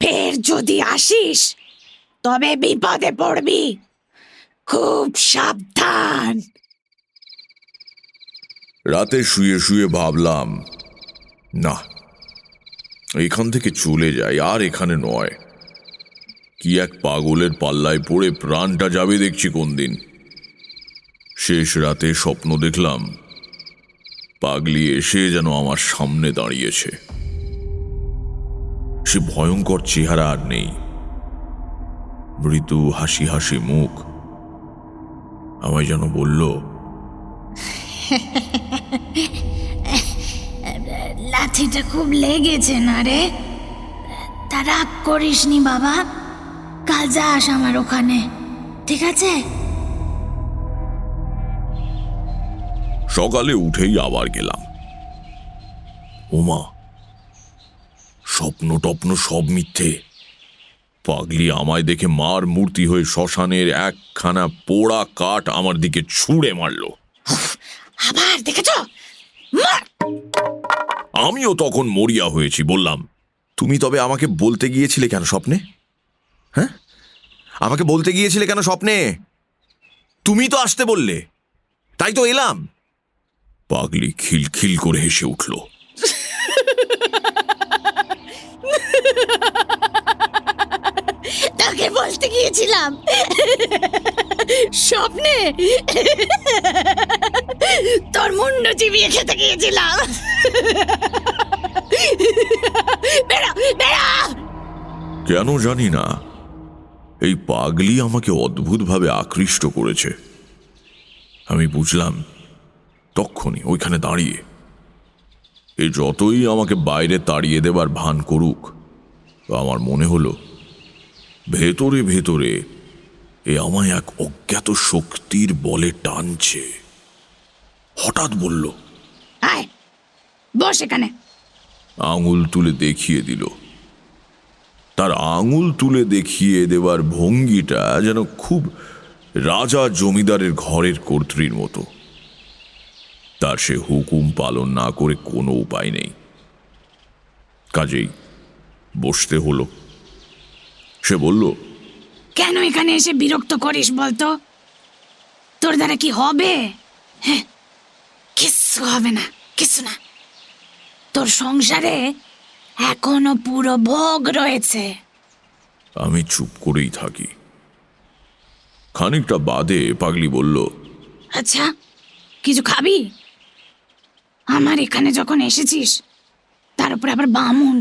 ফের যদি আসিস তবে বিপদে পড়বি, খুব সাবধান। রাতে শুয়ে শুয়ে ভাবলাম, না, এখান থেকে চলে যাই, আর এখানে নয়। কি এক পাগলের পাল্লায় পড়ে প্রাণটা যাবে দেখছি কোন দিন। শেষ রাতে স্বপ্ন দেখলাম পাগলি এসে যেন আমার সামনে দাঁড়িয়েছে। সে ভয়ঙ্কর চেহারা আর নেই, মৃদু হাসি হাসি মুখ। আমায় যেন বলল, লাঠিটা খুব লেগেছে না রে? তা রাগ করিসনি বাবা, কাল যাস আমার ওখানে, ঠিক আছে? সকালে উঠেই আবার গেলাম। ওমা, স্বপ্ন টপ্ন সব মিথ্যে। পাগলি আমায় দেখে মার মূর্তি হয়ে শ্মশানের একখানা পোড়া কাঠ আমার দিকে ছুঁড়ে মারল। আবার দেখেছ? মার! আমিও তখন মরিয়া হয়েছি। বললাম, তুমি তবে আমাকে বলতে গিয়েছিলে কেন স্বপ্নে? হ্যাঁ, আমাকে বলতে গিয়েছিলে কেন স্বপ্নে? তুমি তো আসতে বললে, তাই তো এলাম। পাগলি খিলখিল করে হেসে উঠল। তাকে বলতে গিয়েছিলাম স্বপ্নে তোর মুন্ড চিবিয়ে খেতে গিয়েছিলাম। বেড়া বেড়া! কেন জানি না, এই পাগলি আমাকে অদ্ভুতভাবে আকৃষ্ট করেছে। আমি বুঝলাম তক্ষুনি ওইখানে দাঁড়িয়ে, এ যতই আমাকে বাইরে তাড়িয়ে দেবার ভান করুক, আমার মনে হলো ভেতরে ভেতরে এ আমায় এক অজ্ঞাত শক্তির বলে টানছে। হঠাৎ বলল, আয় বস এখানে। আঙুল তুলে দেখিয়ে দিল। তার আঙুল তুলে দেখিয়ে দেবার ভঙ্গিটা যেন খুব রাজা জমিদারের ঘরের কর্ত্রীর মতো। তার সে হুকুম পালন না করে কোনো উপায় নেই, কাজেই বসতে হলো। সে বলল, কেন এখানে এসে বিরক্ত করিস বলতো? তোর দ্বারা কি হবে? হ্যাঁ, কিচ্ছু হবে না, কিচ্ছু না। তোর সংসারে এখনো পুরো ভোগ রয়েছে। আমি চুপ করেই থাকি। খানিকটা বাদে পাগলি বলল, আচ্ছা, কিছু খাবি? আমার এখানে যখন এসেছিস, তার উপরে আবার বামুন,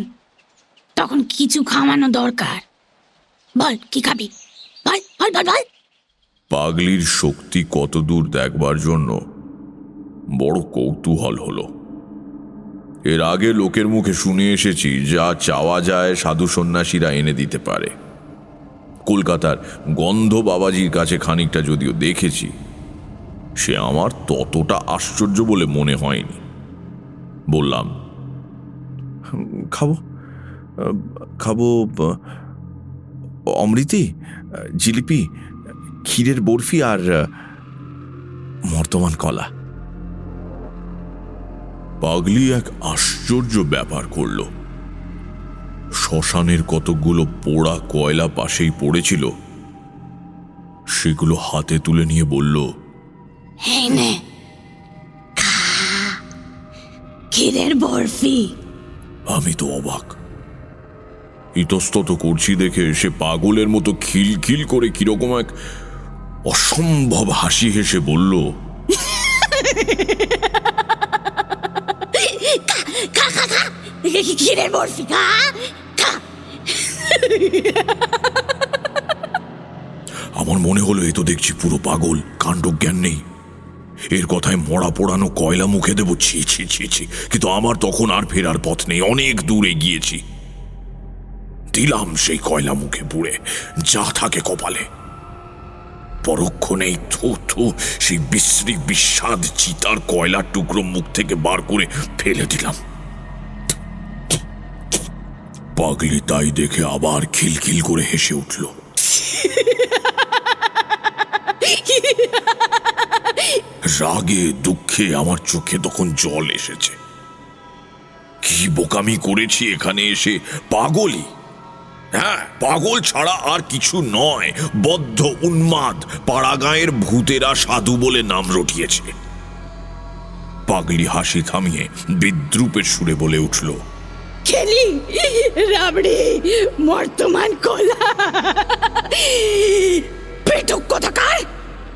তখন কিছু খাওয়ানো দরকার। বল কি খাবি? বল বল বল বল। পাগলির শক্তি কতদূর দেখবার জন্য বড় কৌতূহল হলো। এর আগে লোকের মুখে শুনে এসেছি, যা চাওয়া যায় সাধু সন্ন্যাসীরা এনে দিতে পারে। কলকাতার গন্ধ বাবাজির কাছে খানিকটা যদিও দেখেছি, সে আমার ততটা আশ্চর্য বলে মনে হয়নি। বললাম, খাবো খাবো অমৃতি, জিলিপি, ক্ষীরের বরফি আর মর্তমান কলা। পাগলি এক আশ্চর্য ব্যাপার করল। শ্মশানের কতকগুলো পোড়া কয়লা পাশেই পড়েছিল, সেগুলো হাতে তুলে নিয়ে বলল, এই নে, খা, ক্ষীরের বরফি। আমি তো অবাক। ইতস্তত করছি দেখে সে পাগলের মতো খিলখিল করে কিরকম এক অসম্ভব হাসি হেসে বলল, খা খা খা, ক্ষীরের বরফি খা খা। আমার মনে হলো এ তো দেখছি পুরো পাগল, কাণ্ড জ্ঞান নেই। এর কথায় মরা পোড়ানো কয়লা মুখে দেবো, ছি ছি ছি ছি। কিন্তু আমার তখন আর ফেরার পথ নেই, অনেক দূরে গিয়েছি। দিলাম সেই কয়লা মুখে পুড়ে, যা থাকে কপালে। পরক্ষণেই থু থু সেই বিশ্রী বিস্বাদ চিতার কয়লার টুকরো মুখ থেকে বার করে ফেলে দিলাম। পাগলি তাই দেখে আবার খিলখিল করে হেসে উঠল। রাগে দুঃখে আমার চোখে তখন জল এসেছে। কি বোকামি করেছি এখানে এসে! পাগলই, হ্যাঁ, পাগল ছাড়া আর কিছু নয়। বদ্ধ উন্মাদ পাড়াগাঁয়ের ভূতেরা সাধু বলে নাম রটিয়েছে। পাগলি হাসি থামিয়ে বিদ্রুপের সুরে বলে উঠল, খেলি রাবড়ি বর্তমান কলা পেটুক কোথাকার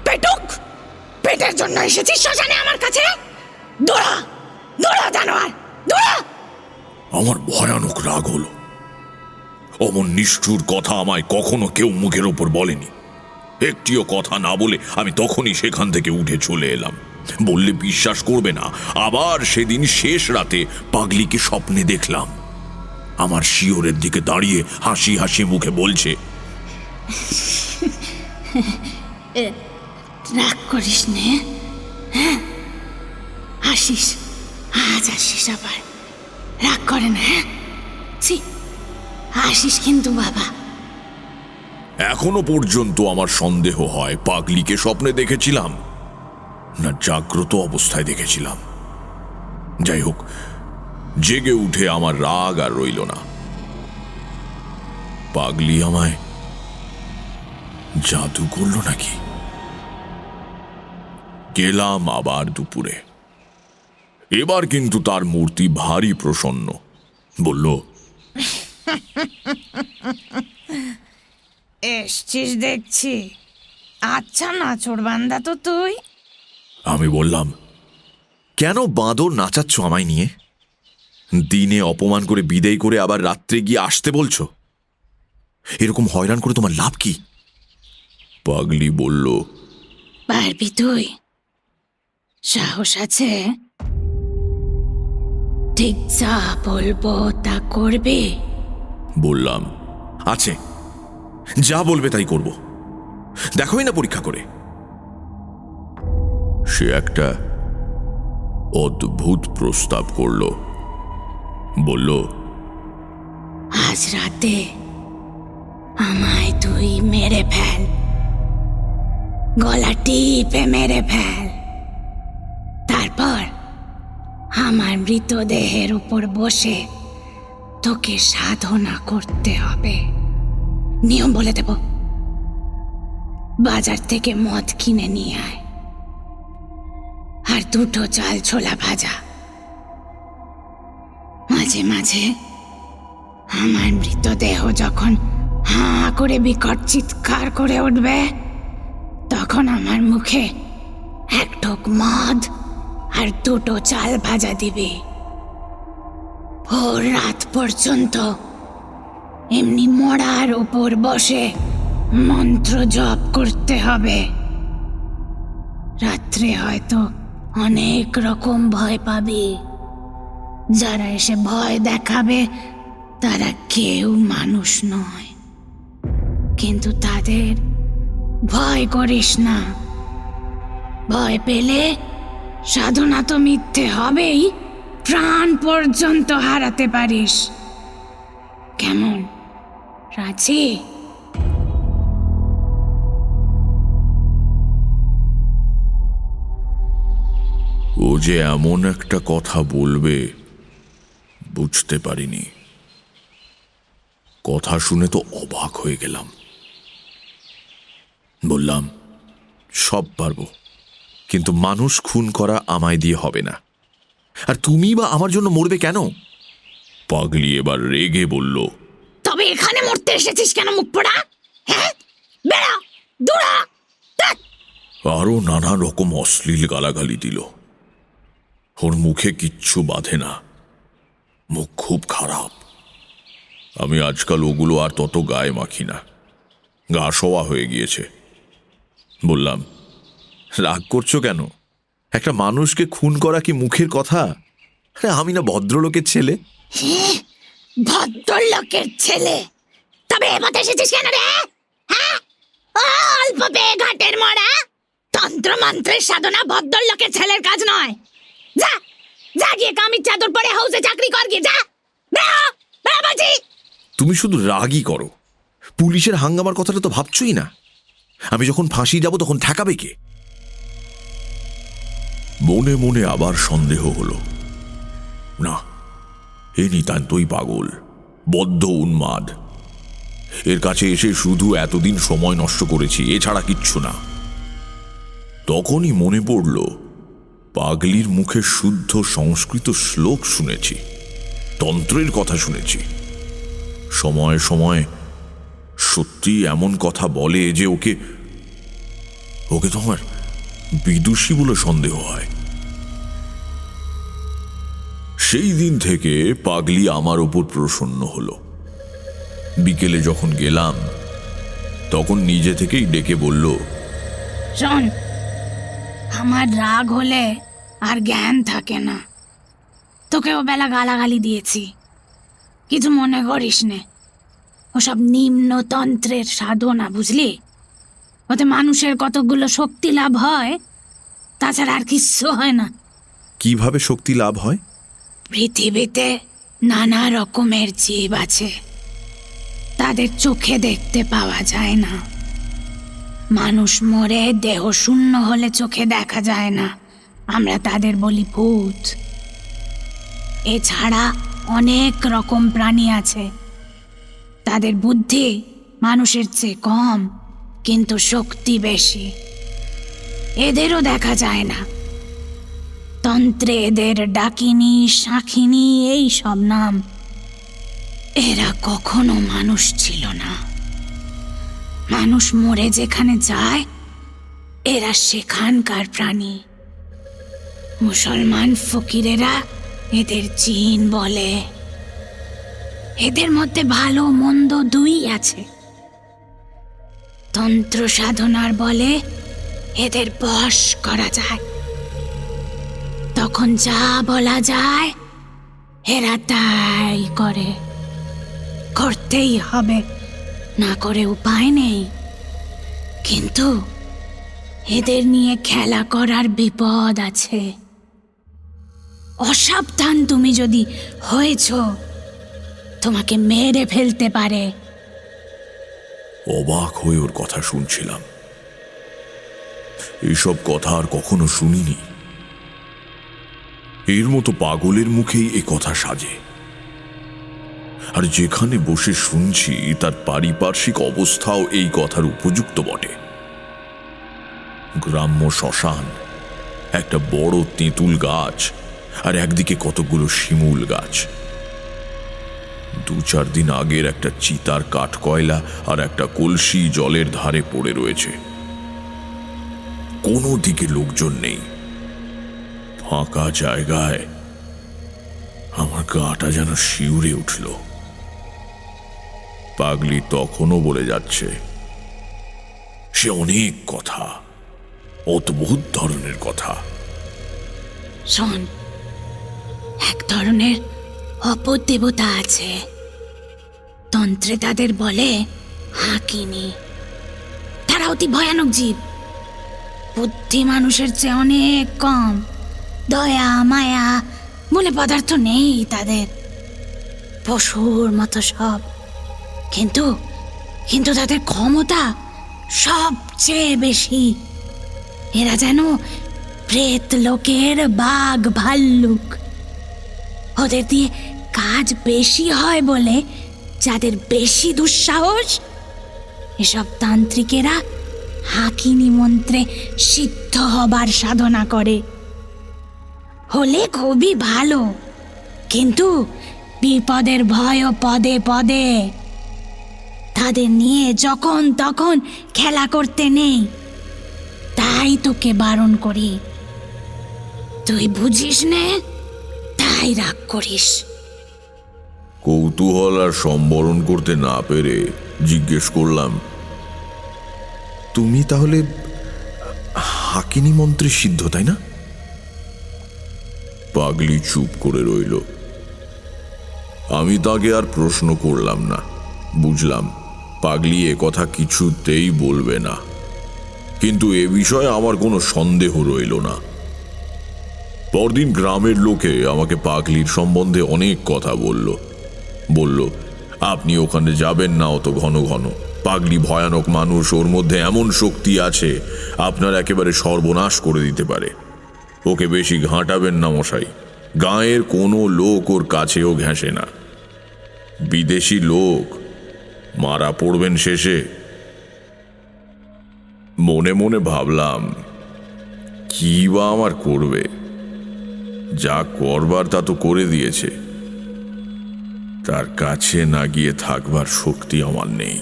পেটুক, পেটের জন্য এসেছিস শ্মশানে আমার কাছে? দৌড়া দৌড়া জানোয়ার দৌড়া! আমার ভয়ানক রাগ হলো। অমন নিষ্ঠুর কথা আমায় কখনো কেউ মুখের ওপর বলেনি। একটিও কথা না বলে আমি তখনই সেখান থেকে উঠে চলে এলাম। বললে বিশ্বাস করবে না, আবার সেদিন শেষ রাতে পাগলিকে স্বপ্নে দেখলাম। আমার শিয়রের দিকে দাঁড়িয়ে হাসি হাসি মুখে বলছে, রাগ করিস নে, হ্যাঁ আসিস, আজ আসিস আবার, রাগ করে না, হ্যাঁ ছি, আসিস কিন্তু বাবা। এখনো পর্যন্ত আমার সন্দেহ হয় পাগলিকে স্বপ্নে দেখেছিলাম না জাগ্রত অবস্থায় দেখেছিলাম। যাই হোক, জেগে উঠে আমার রাগ আর রইল না। পাগলি আমায় জাদু করলো নাকি? গেলাম আবার দুপুরে। এবার কিন্তু তার মূর্তি ভারী প্রসন্ন। বলল, এসছিস দেখছি, আচ্ছা নাচোর বান্দা তো তুই। আমি বললাম, কেন বাঁদর নাচাচ্ছ আমায় নিয়ে? দিনে অপমান করে বিদেয় করে আবার রাত্রে গিয়ে আসতে বলছো? এরকম হয়রান করে তোমার লাভ কি? পাগলি বলল, পারবি তুই? সাহস আছে? ঠিক যা বলবো তা করবি? বললাম, আছে, যা বলবে তাই করব, দেখোই না পরীক্ষা করে। সে একটা অদ্ভুত প্রস্তাব করল। বলল, আজ রাতে আমায় তুই মেরে ফেল, গলা টিপে মেরে ফেল, তারপর আমার মৃতদেহের উপর বসে তোকে সাধনা করতে হবে। নিয়ম বলে দেব, বাজার থেকে মদ কিনে নিয়ে আয়, আর 2টো চাল ছোলা ভাজা। মাঝে মাঝে আমার মৃতদেহ যখন হাঁ করে বিকট চিৎকার করে উঠবে, তখন আমার মুখে 1 ঢোক মদ আর 2টো চাল ভাজা দিবি। ভোর রাত পর্যন্ত এমনি মরার উপর বসে মন্ত্র জপ করতে হবে। রাত্রে হয়তো অনেক রকম ভয় পাবি। যারা এসে ভয় দেখাবে তারা কেউ মানুষ নয়, কিন্তু তাদের ভয় করিস না। ভয় পেলে সাধনা তো মিথ্যে হবেই, প্রাণ পর্যন্ত হারাতে পারিস। কেমন, রাজি? ও যে এমন একটা কথা বলবে বুঝতে পারিনি। কথা শুনে তো অবাক হয়ে গেলাম। বললাম, সব পারবো, কিন্তু মানুষ খুন করা আমায় দিয়ে হবে না। আর তুমি বা আমার জন্য মরবে কেন? পাগলি এবার রেগে বলল, তবে এখানে মরতে এসেছিস কেন মুখ পোড়া? হ্যাঁ, বেড়া দূরা। আরো নানা রকম অশ্লীল গালাগালি দিল। ওর মুখে কিচ্ছু বাঁধে না, মুখ খুব খারাপ। আমি আজকাল ওগুলো আর তত গায়ে মাখি না, গা শোয়া হয়ে গিয়েছে। বললাম, রাগ করছো কেন? একটা মানুষকে খুন করা কি মুখের কথা? আমি না ভদ্রলোকের ছেলে? ভদ্রলোকের ছেলে? তবে এবার এসেছিস কেন রে? হ্যাঁ, অল্প পেয়ে ঘাটের মরা। তন্ত্র মন্ত্রের সাধনা ভদ্রলোকের ছেলের কাজ নয়। যা যা গিয়ে কামিজ চাদর পরে হাউসে চাকরি কর গিয়ে, যা বেরো বলছি। তুমি শুধু রাগই করো, পুলিশের হাঙ্গামার কথাটা তো ভাবছই না। আমি যখন ফাঁসি যাব তখন ঠেকাবে কে? মনে মনে আবার সন্দেহ হলো। না, এ নিতান্তই পাগল, বদ্ধ উন্মাদ। এর কাছে এসে শুধু এতদিন সময় নষ্ট করেছি, এছাড়া কিচ্ছু না। তখনই মনে পড়ল পাগলির মুখে শুদ্ধ সংস্কৃত শ্লোক শুনেছি, তন্ত্রের কথা শুনেছি। সময় সময় সত্যি এমন কথা বলে যে ওকে তো আমার বিদুষী বলে সন্দেহ হয়। সেই দিন থেকে পাগলি আমার ওপর প্রসন্ন হলো। বিকেলে যখন গেলাম তখন নিজে থেকেই ডেকে বলল, শোন, আমার রাগ হলে আর জ্ঞান থাকে না। তোকে ও বেলা গালাগালি দিয়েছি, কিছু মনে করিস নে। ওসব নিম্নতন্ত্রের সাধনা, বুঝলি? ওতে মানুষের কতগুলো শক্তি লাভ হয়, তাছাড়া আর কিচ্ছু হয় না। কিভাবে শক্তি লাভ হয়? পৃথিবীতে নানা রকমের জীব আছে, তাদের চোখে দেখতে পাওয়া যায় না। মানুষ মরে দেহ শূন্য হলে চোখে দেখা যায় না, আমরা তাদের বলি ভূত। এছাড়া অনেক রকম প্রাণী আছে, তাদের বুদ্ধি মানুষের চেয়ে কম, কিন্তু শক্তি বেশি। এদেরও দেখা যায় না। তন্ত্রে এদের ডাকিনী, শাখিনী এই সব নাম। এরা কখনো মানুষ ছিল না। মানুষ মরে যেখানে যায়, এরা সেখানকার প্রাণী। মুসলমান ফকিরেরা এদের জিন বলে। এদের মধ্যে ভালো মন্দ দুই আছে। তন্ত্র সাধনার বলে এদের বশ করা যায়। তখন যা বলা যায় এরা তাই করে। করতেই হবে, না করে উপায় নেই। কিন্তু এদের নিয়ে খেলা করার বিপদ আছে। অসাবধান তুমি যদি হয়েছ, তোমাকে মেরে ফেলতে পারে। অবাক হয়ে ওর কথা শুনছিলাম। এইসব কথা আর কখনো শুনিনি। এর মতো পাগলের মুখেই এ কথা সাজে। আর যেখানে বসে শুনছি তার পারিপার্শ্বিক অবস্থাও এই কথার উপযুক্ত বটে। গ্রাম্য শ্মশান, একটা বড় তেঁতুল গাছ, আর একদিকে কতগুলো শিমুল গাছ। 2-4 দিন আগের একটা চিতার কাঠ কয়লা আর একটা কলসি জলের ধারে পড়ে রয়েছে। কোনো দিকে লোকজন নেই, ফাঁকা জায়গায়। আমার গাটা যেন শিউরে উঠল। পাগলি তখনও বলে যাচ্ছে, সে অনেক কথা, অদ্ভুত ধরনের কথা। শোন, এক ধরনের অপদেবতা আছে, তন্ত্রে তাদের বলে হাকিনী। তারা অতি ভয়ানক জীব। বুদ্ধি মানুষের চেয়ে অনেক কম। দয়া মায়া বলে পদার্থ নেই তাদের, পশুর মতো সব। কিন্তু কিন্তু তাদের ক্ষমতা সবচেয়ে বেশি। এরা যেন প্রেত লোকের বাঘ ভাল্লুক। ওদের দিয়ে কাজ বেশি হয় বলে যাদের বেশি দুঃসাহস, এসব তান্ত্রিকেরা হাকিনী মন্ত্রে সিদ্ধ হবার সাধনা করে। হলে খুবই ভালো, কিন্তু বিপদের ভয়ও পদে পদে। তাদের নিয়ে যখন তখন খেলা করতে নেই, তাই তোকে বারণ করি। তুই বুঝিস নে, তাই রাগ করিস। কৌতূহল আর সম্বরণ করতে না পেরে জিজ্ঞেস করলাম, তুমি তাহলে হাকিনী মন্ত্রে সিদ্ধ, তাই না? পাগলি চুপ করে রইল। আমি তাকে আর প্রশ্ন করলাম না। বুঝলাম পাগলি এ কথা কিছুতেই বলবে না। কিন্তু এ বিষয়ে আমার কোনো সন্দেহ রইল না। পরদিন গ্রামের লোকে আমাকে পাগলির সম্বন্ধে অনেক কথা বলল, আপনি ওখানে যাবেন না অত ঘন ঘন। পাগলি ভয়ানক মানুষ, ওর মধ্যে এমন শক্তি আছে আপনার একেবারে সর্বনাশ করে দিতে পারে। ওকে বেশি ঘাঁটাবেন না মশাই। গাঁয়ের কোনো লোক ওর কাছেও ঘেঁষে না। বিদেশি লোক, মারা পড়বেন শেষে। মনে মনে ভাবলাম, কি বা আমার করবে? যা করবার তা তো করে দিয়েছে, তার কাছে না গিয়ে থাকবার শক্তি আমার নেই।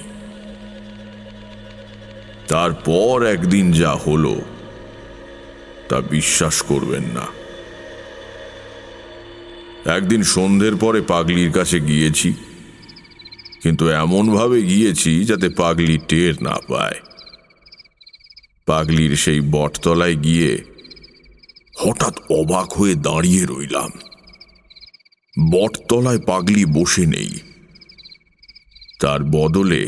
তারপর একদিন যা হলো তা বিশ্বাস করবেন না। একদিন সন্ধ্যের পরে পাগলির কাছে গিয়েছি, কিন্তু এমনভাবে গিয়েছি যাতে পাগলি টের না পায়। পাগলির সেই বটতলায় গিয়ে হঠাৎ অবাক হয়ে দাঁড়িয়ে রইলাম। বটতলায় পাগলি বসে নেই, তার বদলে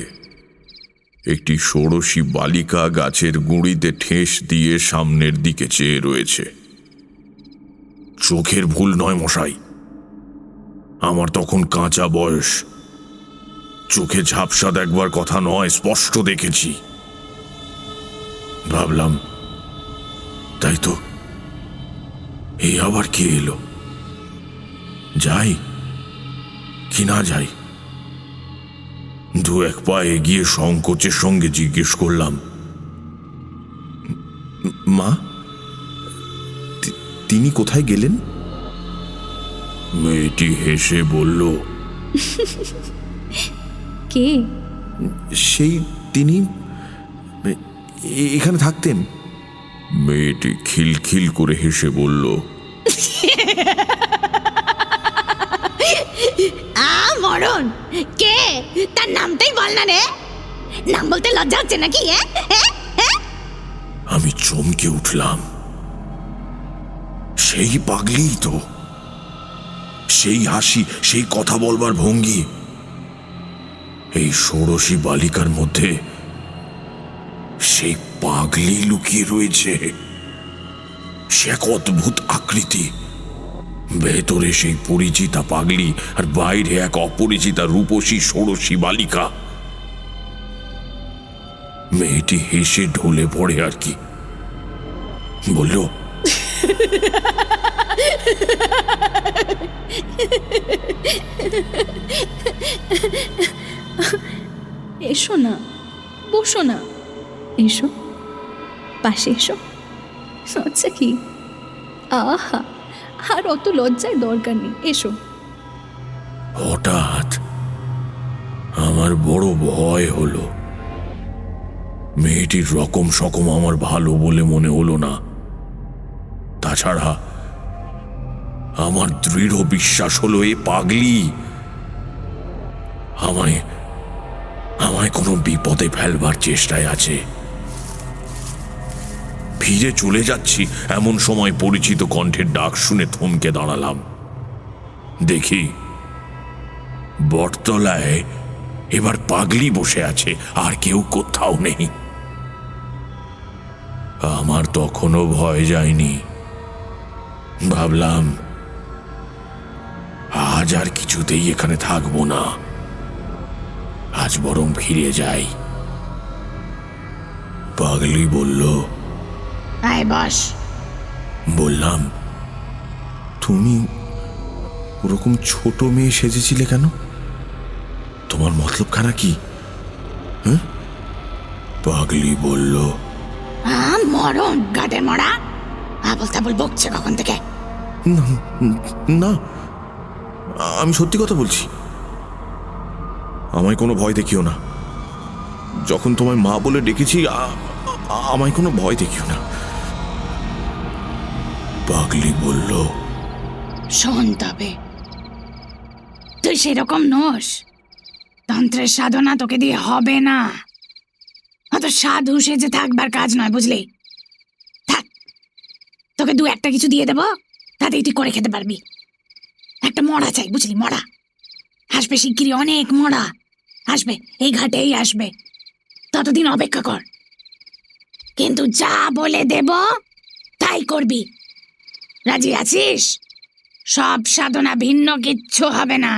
একটি ষোড়শী বালিকা গাছের গুঁড়িতে ঠেস দিয়ে সামনের দিকে চেয়ে রয়েছে। চোখের ভুল নয় মশাই, আমার তখন কাঁচা বয়স, চোখে ঝাপসা দেখবার কথা নয়, স্পষ্ট দেখেছি। ভাবলাম, তাই তো, এই আবার কে এলো? যাই কি না যাই? দু এক পা এগিয়ে সংকোচের সঙ্গে জিজ্ঞেস করলাম, মা, তিনি কোথায় গেলেন? মেয়েটি হেসে বলল, কে? সেই তিনি এখানে থাকতেন। মেয়েটি খিলখিল করে হেসে বলল, মরণ কে? তার নামটাই বল না রে, নাম বলতে লজ্জা হচ্ছে নাকি? আমি চমকে উঠলাম। সেই পাগলিই তো, সেই হাসি, সেই কথা বলবার ভঙ্গি। এই ষোড়শী বালিকার মধ্যে সেই পাগলি লুকিয়ে রয়েছে। সে এক অদ্ভুত আকৃতি, ভেতরে সেই পরিচিতা পাগলি আর বাইরে এক অপরিচিতা রূপসী ষোড়শী বালিকা। মেয়েটি হেসে ঢলে পড়ে আর কি, বলল, এসো না, বসো না, এসো পাশে এসো। আচ্ছা কি, আহা, আর অত লজ্জায় দরকার নেই, এসো। হঠাৎ আমার বড় ভয় হলো। মেয়েটির রকম সকম আমার ভালো বলে মনে হলো না। তাছাড়া আমার দৃঢ় বিশ্বাস হলো এ পাগলি আমায় আমায় কোনো বিপদে ফেলবার চেষ্টায় আছে। ফিরে চলে যাচ্ছি এমন সময় পরিচিত কণ্ঠের ডাক শুনে থমকে দাঁড়ালাম। দেখি বটতলায় এবার পাগলি বসে আছে, আর কেউ কোথাও নেই। আমার তখনও ভয় যায়নি। ভাবলাম, আজ আর কিছুতেই এখানে থাকবো না, আজ বরং ফিরে যাই। পাগলি বলল, আয় বস। বললাম, তুমি ওরকম ছোট মেয়ে সেজেছিলে কেন? তোমার মতলবখানা কি? পাগলি বলল, মরণ গাটে মরা, আবল তাবল বকছে কখন থেকে। না, আমি সত্যি কথা বলছি। আমায় কোনো ভয় দেখিও না। যখন তোমায় মা বলে ডেকেছি, আমায় কোনো ভয় দেখিও না। পাগলি বলল, শোন তবে, তুই সেরকম নোস, তন্ত্রের সাধনা তোকে দিয়ে হবে না। অত সাধু সেজে থাকবার কাজ নয়, বুঝলি? থাক, তোকে দু একটা কিছু দিয়ে দেবো, তাতেই তুই করে খেতে পারবি। একটা মরা চাই, বুঝলি? মরা আসবে শিগগিরই, অনেক মরা আসবে, এই ঘাটেই আসবে। ততদিন অপেক্ষা কর, কিন্তু যা বলে দেব তাই করবি। রাজি আছিস? সব সাধনা ভিন্ন, কিচ্ছু হবে না।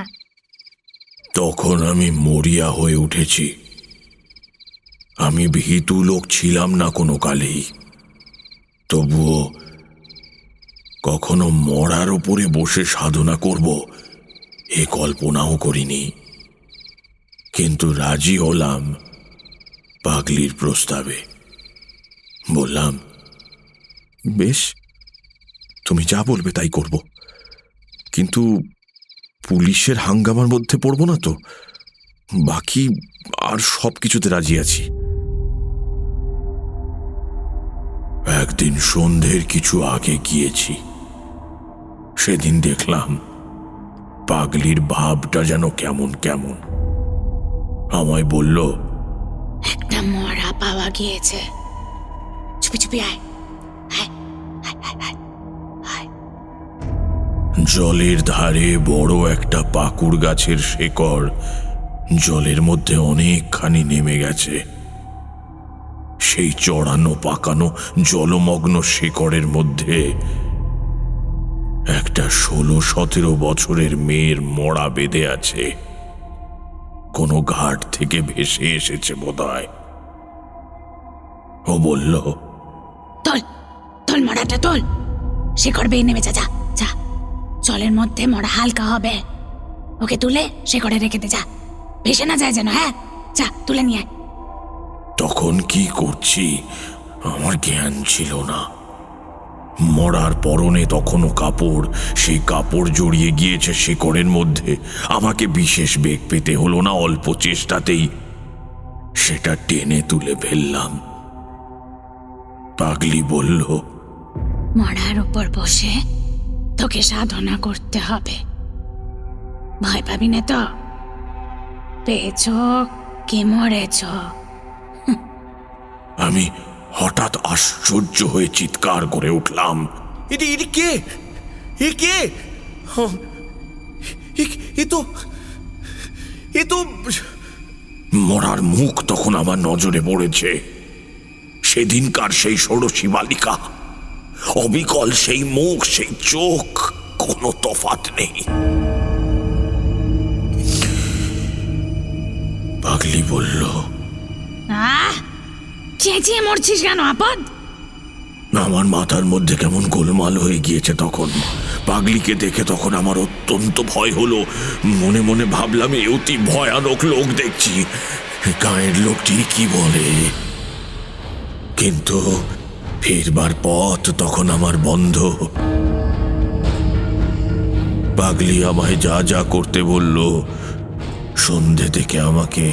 তখন আমি মরিয়া হয়ে উঠেছি। আমি ভীতু লোক ছিলাম না কোনো কালেই, তবুও কখনো মরার ওপরে বসে সাধনা করব এ কল্পনাও করিনি। কিন্তু রাজি হলাম পাগলির প্রস্তাবে। বললাম, বেশ, তুমি যা বলবে তাই করব, কিন্তু পুলিশের হাঙ্গামার মধ্যে পড়ব না তো? বাকি আর সব কিছুতে রাজি আছি। একদিন সন্ধ্যের কিছু আগে গিয়েছি, সেদিন দেখলাম পাগলির ভাবটা যেন কেমন কেমন। আমায় বলল, একটা মরা পাওয়া গিয়েছে, চুপি চুপি আয়। জলের ধারে বড় একটা পাকুড় গাছের শেকড় জলের মধ্যে অনেকখানি নেমে গেছে। সেই চড়ানো পাকানো জলমগ্ন শেকড়ের মধ্যে একটা 16-17 বছরের মেয়ের মড়া বেঁধে আছে। কোনো ঘাট থেকে ভেসে এসেছে বোধহয়। ও বলল, তোল তোল মরাটা তোল, শেকড় বেয়ে নেমে যা, যা যা। জলের মধ্যে মরা হালকা হবে, ওকে তুলে শেকড়ে রেখে দে, যা, ভেসে না যায় যেন। হ্যাঁ, যা তুলে নিয়ে আয়। তখন কি করছি আমার জ্ঞান ছিল না। মরার পরনে তখনও কাপড়, সেই কাপড় জড়িয়ে গিয়েছে শেকড়ের মধ্যে। আমাকে বিশেষ বেগ পেতে হলো না, অল্প চেষ্টাতেই সেটা টেনে তুলে ফেললাম। পাগলি বলল, মরার উপর বসে তোকে সাধনা করতে হবে, ভয় পাবি না তো? পেয়েছ কি মরেছ? আমি হঠাৎ আশ্চর্য হয়ে চিৎকার করে উঠলাম, এটি কে? এ কে? এ তো মরার মুখ তখন আমার নজরে পড়েছে। সেদিনকার সেই ষোড়শী বালিকা, অবিকল সেই মুখ, সেই চোখ, কোনো তফাৎ নেই। পাগলি বলল, চেঁচিয়ে মরছিস কেন আপদ? আমার মাথার মধ্যে কেমন গোলমাল হয়ে গিয়েছে তখন। পাগলিকে দেখে তখন আমার অত্যন্ত ভয় হলো। মনে মনে ভাবলাম, এ অতি ভয়ানক লোক দেখছি, গায়ের লোকটি কি বলে। কিন্তু ফিরবার পথ তখন আমার বন্ধ। পাগলি আমায় যা যা করতে বলল, সন্ধে থেকে আমাকে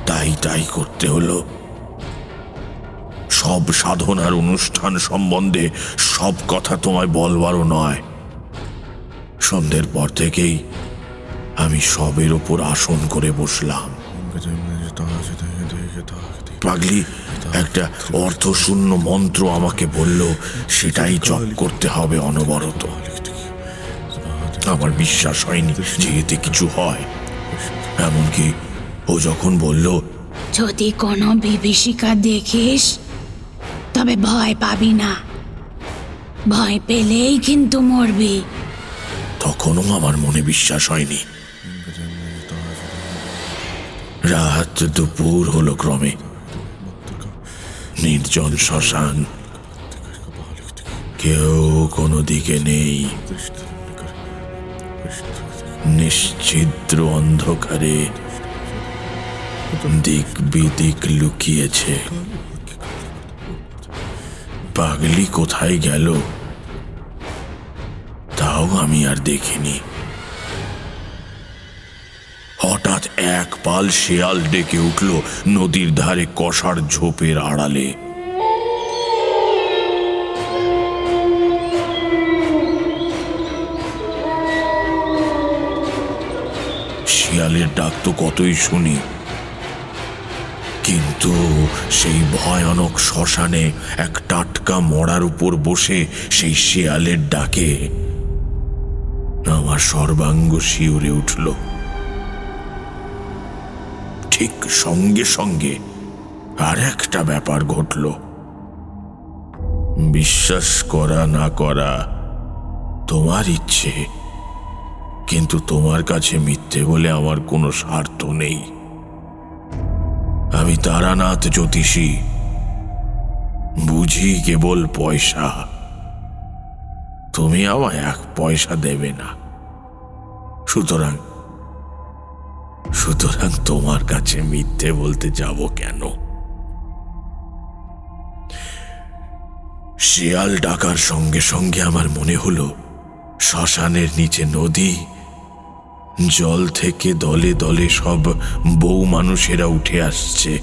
তাই তাই করতে হলো। সব সাধনার অনুষ্ঠান সম্বন্ধে সব কথা তোমায় বলবারও নয়। সন্ধ্যের পর থেকেই আমি সবের ওপর আসন করে বসলাম। পাগলি একটা অর্থশূন্য মন্ত্র আমাকে বলল, সেটাই জপ করতে হবে অনবরত। আমার বিশ্বাস হয়নি যে এতে কিছু হয়। এমনকি ও যখন বলল, যদি কোনো বিভীষিকা দেখিস তবে ভয় পাবি না, ভয় পেলেই কিন্তু মরবি। তখনও আমার মনে বিশ্বাস হয়নি। রাত দুপুর হলো ক্রমে। নির্জন শ্মশান, কেউ কোনো দিকে নেই। নিশ্ছিদ্র অন্ধকারে দিক বিদিক লুকিয়েছে। পাগলি কোথায় গেল তাও আমি আর দেখিনি। হঠাৎ এক পাল শেয়াল ডেকে উঠল নদীর ধারে কষার ঝোপের আড়ালে। শিয়ালের ডাক তো কতই শুনি, কিন্তু সেই ভয়ানক শ্মশানে এক টাটকা মড়ার উপর বসে সেই শেয়ালের ডাকে আমার সর্বাঙ্গ শিউরে উঠল। ঠিক সঙ্গে সঙ্গে আর একটা ব্যাপার ঘটল। বিশ্বাস করা না করা তোমার ইচ্ছে, কিন্তু তোমার কাছে মিথ্যে বলে আমার কোনো স্বার্থ নেই। আমি তারানাথ জ্যোতিষী, বুঝি কেবল পয়সা। তুমি আমায় 1 পয়সা দেবে না, সুতরাং তোমার কাছে মিথ্যে বলতে যাব কেন? শিয়াল ডাকার সঙ্গে সঙ্গে আমার মনে হলো শ্মশানের নিচে নদী, জল থেকে দলে দলে সব বউ মানুষেরা উঠে আসছে।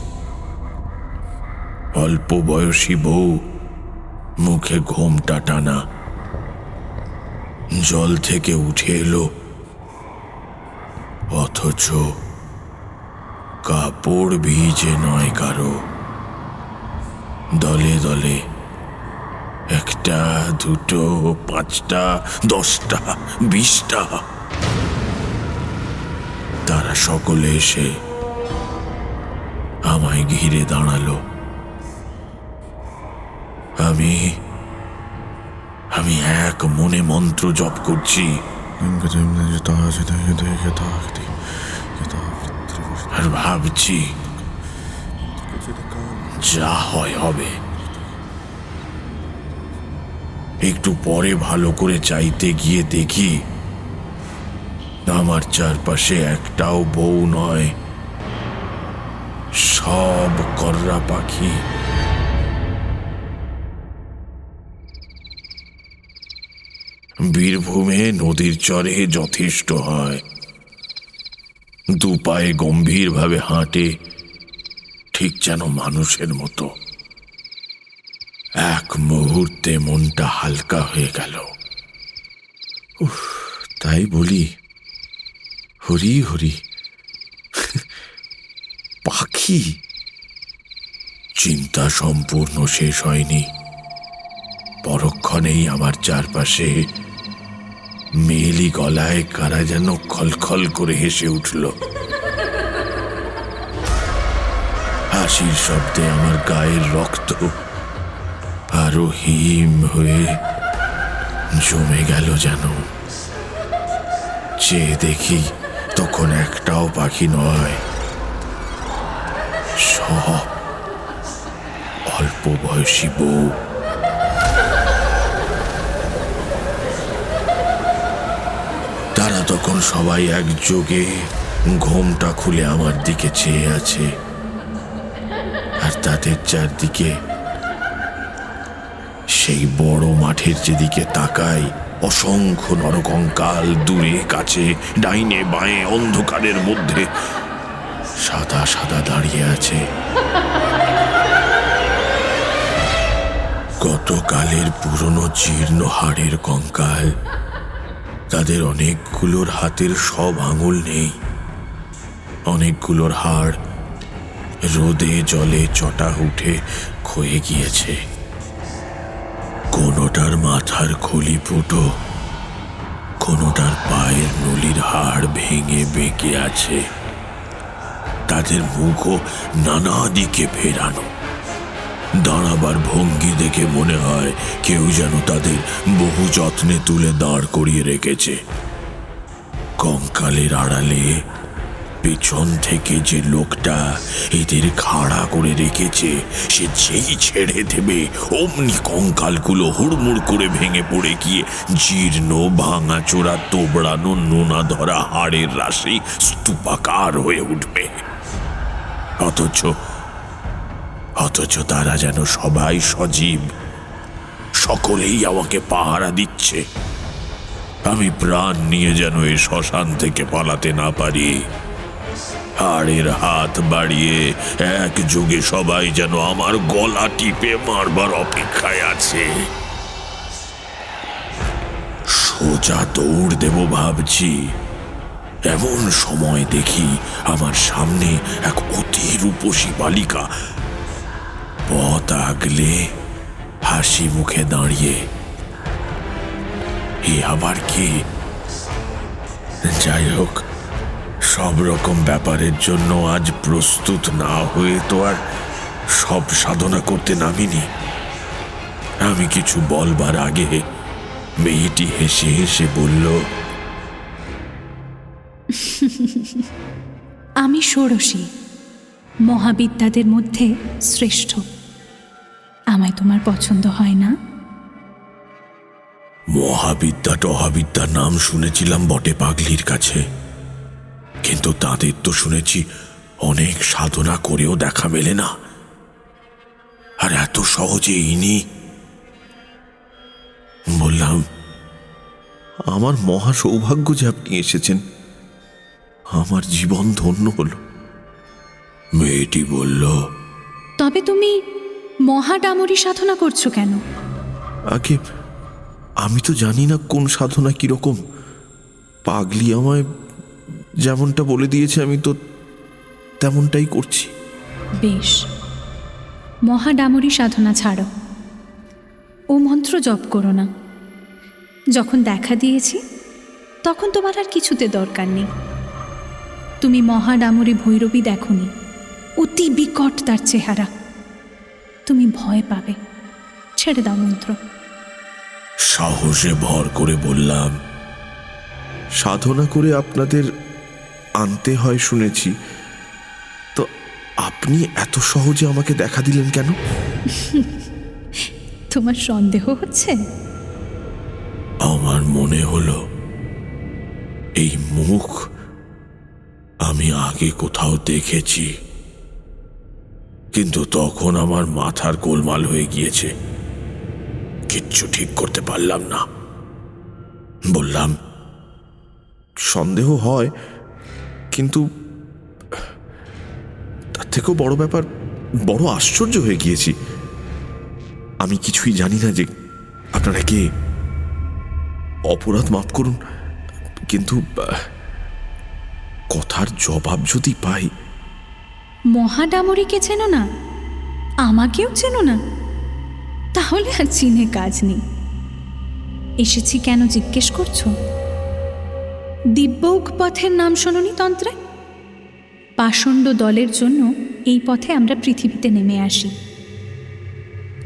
অল্প বয়সী বউ, মুখে ঘোমটা টানা, জল থেকে উঠে এলো, অথচ কাপড় ভিজে নয় কারো। দলে দলে 1টা 2টো 5টা 10টা 20টা তারা সকলে এসে আমায় ঘিরে দাঁড়ালো। আমি এক মনে মন্ত্র জপ করছি আর ভাবছি যা হয় হবে। একটু পরে ভালো করে চাইতে গিয়ে দেখি আমার চারপাশে একটাও বউ নয়, সব কর্রা পাখি। বীরভূমে নদীর চরে যথেষ্ট হয়। দুপায়ে গম্ভীরভাবে হাঁটে, ঠিক যেন মানুষের মতো। এক মুহূর্তে মনটা হালকা হয়ে গেল। তাই বলি, হরি হরি, পাখি। চিন্তা সম্পূর্ণ শেষ হয়নি, পরক্ষণেই আমার চারপাশে মেয়েলি গলায় কারা যেন খলখল করে হেসে উঠল। হাসির শব্দে আমার গায়ের রক্ত আরো হিম হয়ে জমে গেল যেন। চেয়ে দেখি তখন একটাও পাখি নয়, সব অল্প বয়সী বউ। তারা তখন সবাই একযোগে ঘোমটা খুলে আমার দিকে চেয়ে আছে, আর তাদের চারদিকে সেই বড় মাঠের যেদিকে তাকাই অসংখ্য নরকঙ্কাল, দূরে কাছে ডাইনে বাঁয়ে অন্ধকারের মধ্যে সাদা সাদা দাঁড়িয়ে আছে। গতকালের পুরনো জীর্ণ হাড়ের কঙ্কাল। তাদের অনেকগুলোর হাতের সব আঙুল নেই, অনেকগুলোর হাড় রোদে জলে চটা উঠে ক্ষয়ে গিয়েছে। কোনোটার মাথার খুলি ফুটো, কোনোটার পায়ের নলির হাড় ভেঙে বেঁকে আছে। তাদের মুখও নানা দিকে ফেরানো। দাঁড়াবার ভঙ্গি দেখে মনে হয় কেউ যেন তাদের বহু যত্নে তুলে দাঁড় করিয়ে রেখেছে। কঙ্কালের আড়ালে পেছন থেকে যে লোকটা এদের খাড়া করে রেখেছে, সে যেই ছেড়ে দেবে অমনি কঙ্কালগুলো হুড়মুড় করে ভেঙে পড়ে গিয়ে জীর্ণ ভাঙাচোরা তোবড়ানো নোনা ধরা হাড়ের রাশি স্তূপাকার হয়ে উঠবে। অথচ তারা যেন সবাই সজীব, সকলেই আমাকে পাহারা দিচ্ছে। আমি প্রাণ নিয়ে যেন এই শ্মশান থেকে পালাতে না পারি। হাড়ের হাত বাড়িয়ে একযোগে সবাই যেন আমার গলা টিপে মারবার অপেক্ষায় আছে। সোজা দৌড় দেব ভাবছি, এমন সময় দেখি আমার সামনে এক অতি রূপসী বালিকা পথ আগলে হাসি মুখে দাঁড়িয়ে। এ আবার কি? যাই হোক, সব রকম ব্যাপারের জন্য আজ প্রস্তুত না হয়ে তো আর সব সাধনা করতে নামিনি। আমি কিছু বলবার আগে মেয়েটি হেসে হেসে বলল, আমি ষোড়শী, মহাবিদ্যাদের মধ্যে শ্রেষ্ঠ। আমায় তোমার পছন্দ হয় না? মহাবিদ্যা টহাবিদ্যার নাম শুনেছিলাম বটে পাগলির কাছে, কিন্তু তাদের তো শুনেছি অনেক সাধনা করেও দেখা মেলে না। আর এত সহজে ইনি বললাম, আমার মহা সৌভাগ্য যে আপনি এসেছেন, আমার জীবন ধন্য হল। মেয়েটি বলল, তবে তুমি মহাডামরি সাধনা করছো কেন? আগে আমি তো জানি না কোন সাধনা কিরকম। পাগলি আমায় যেমনটা বলে দিয়েছে আমি তো তেমনটাই করছি। বেশ, মহাডামরি সাধনা ছাড়ো, ও মন্ত্র জপ করো না। যখন দেখা দিয়েছি তখন তোমার আর কিছুতে দরকার নেই। তুমি মহাডামরি ভৈরবী দেখোনি, অতি বিকট তার চেহারা, তুমি ভয় পাবে। ছেড়ে দাও মন্ত্র। সাহসে ভর করে বললাম, সাধনা করে আপনাদের আনতে হয় শুনেছি, তো আপনি এত সহজে আমাকে দেখা দিলেন কেন? তোমার সন্দেহ হচ্ছে? আমার মনে হলো এই মুখ আমি আগে কোথাও দেখেছি, কিন্তু তখন আমার মাথার গোলমাল হয়ে গিয়েছে, কিচ্ছু ঠিক করতে পারলাম না। বললাম, সন্দেহ হয়, কিন্তু তার থেকেও বড় ব্যাপার, বড় আশ্চর্য হয়ে গিয়েছি। আমি কিছুই জানি না যে আপনারা কে। অপরাধ মাফ করুন, কিন্তু কথার জবাব যদি পাই। মহাডামরিকে চেনো না? আমাকেও চেনো না? তাহলে আর চিনে কাজ নেই। এসেছি কেন জিজ্ঞেস করছো? দিব্যৌক পথের নাম শোনোনি তন্ত্রে? পাষণ্ড দলের জন্য এই পথে আমরা পৃথিবীতে নেমে আসি।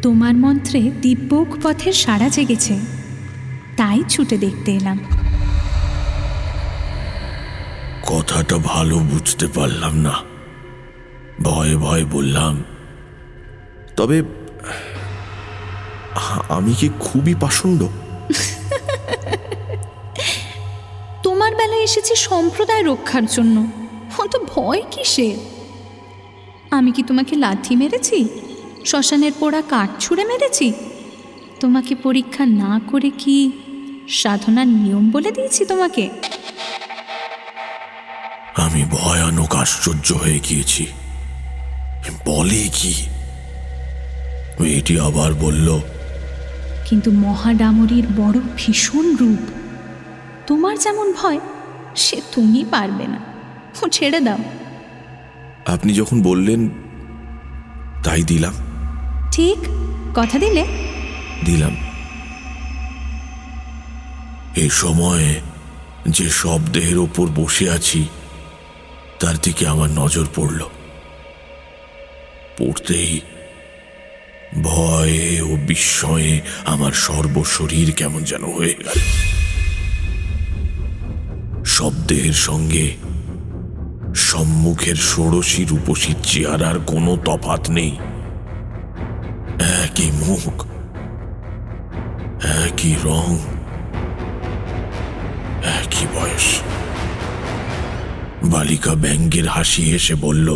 তোমার মন্ত্রে দিব্যৌক পথের সাড়া জেগেছে, তাই ছুটে দেখতে এলাম। কথাটা ভালো বুঝতে পারলাম না, ভয়ে ভয়ে বললাম, তবে আমি কি খুবই পাষণ্ড? তোমার বেলায় এসেছি সম্প্রদায় রক্ষার জন্য, অত ভয় কিসের? আমি কি তোমাকে লাথি মেরেছি, শ্মশানের পোড়া কাঠ ছুঁড়ে মেরেছি? তোমাকে পরীক্ষা না করে কি সাধনার নিয়ম বলে দিয়েছি তোমাকে? আমি ভয়ানক আশ্চর্য হয়ে গিয়েছি। বলে কি? মেয়েটি আবার বলল, কিন্তু মহাডামরির বড় ভীষণ রূপ, তোমার যেমন ভয় সে তুমি পারবে না, ও ছেড়ে দাও। আপনি যখন বললেন তাই দিলাম। ঠিক কথা দিলে? দিলাম। এই সময়ে যে শব্দের ওপর বসে আছি তার দিকে আমার নজর পড়ল। পড়তেই ভয়ে ও বিস্ময়ে আমার সর্বশরীর কেমন যেন হয়ে গেল। শব্দের সঙ্গে সম্মুখের ষোড়শী রূপসী চেহারার কোনো তফাৎ নেই। একই মুখ, একই রং, একই বয়স। বালিকা ব্যঙ্গের হাসি এসে বলল,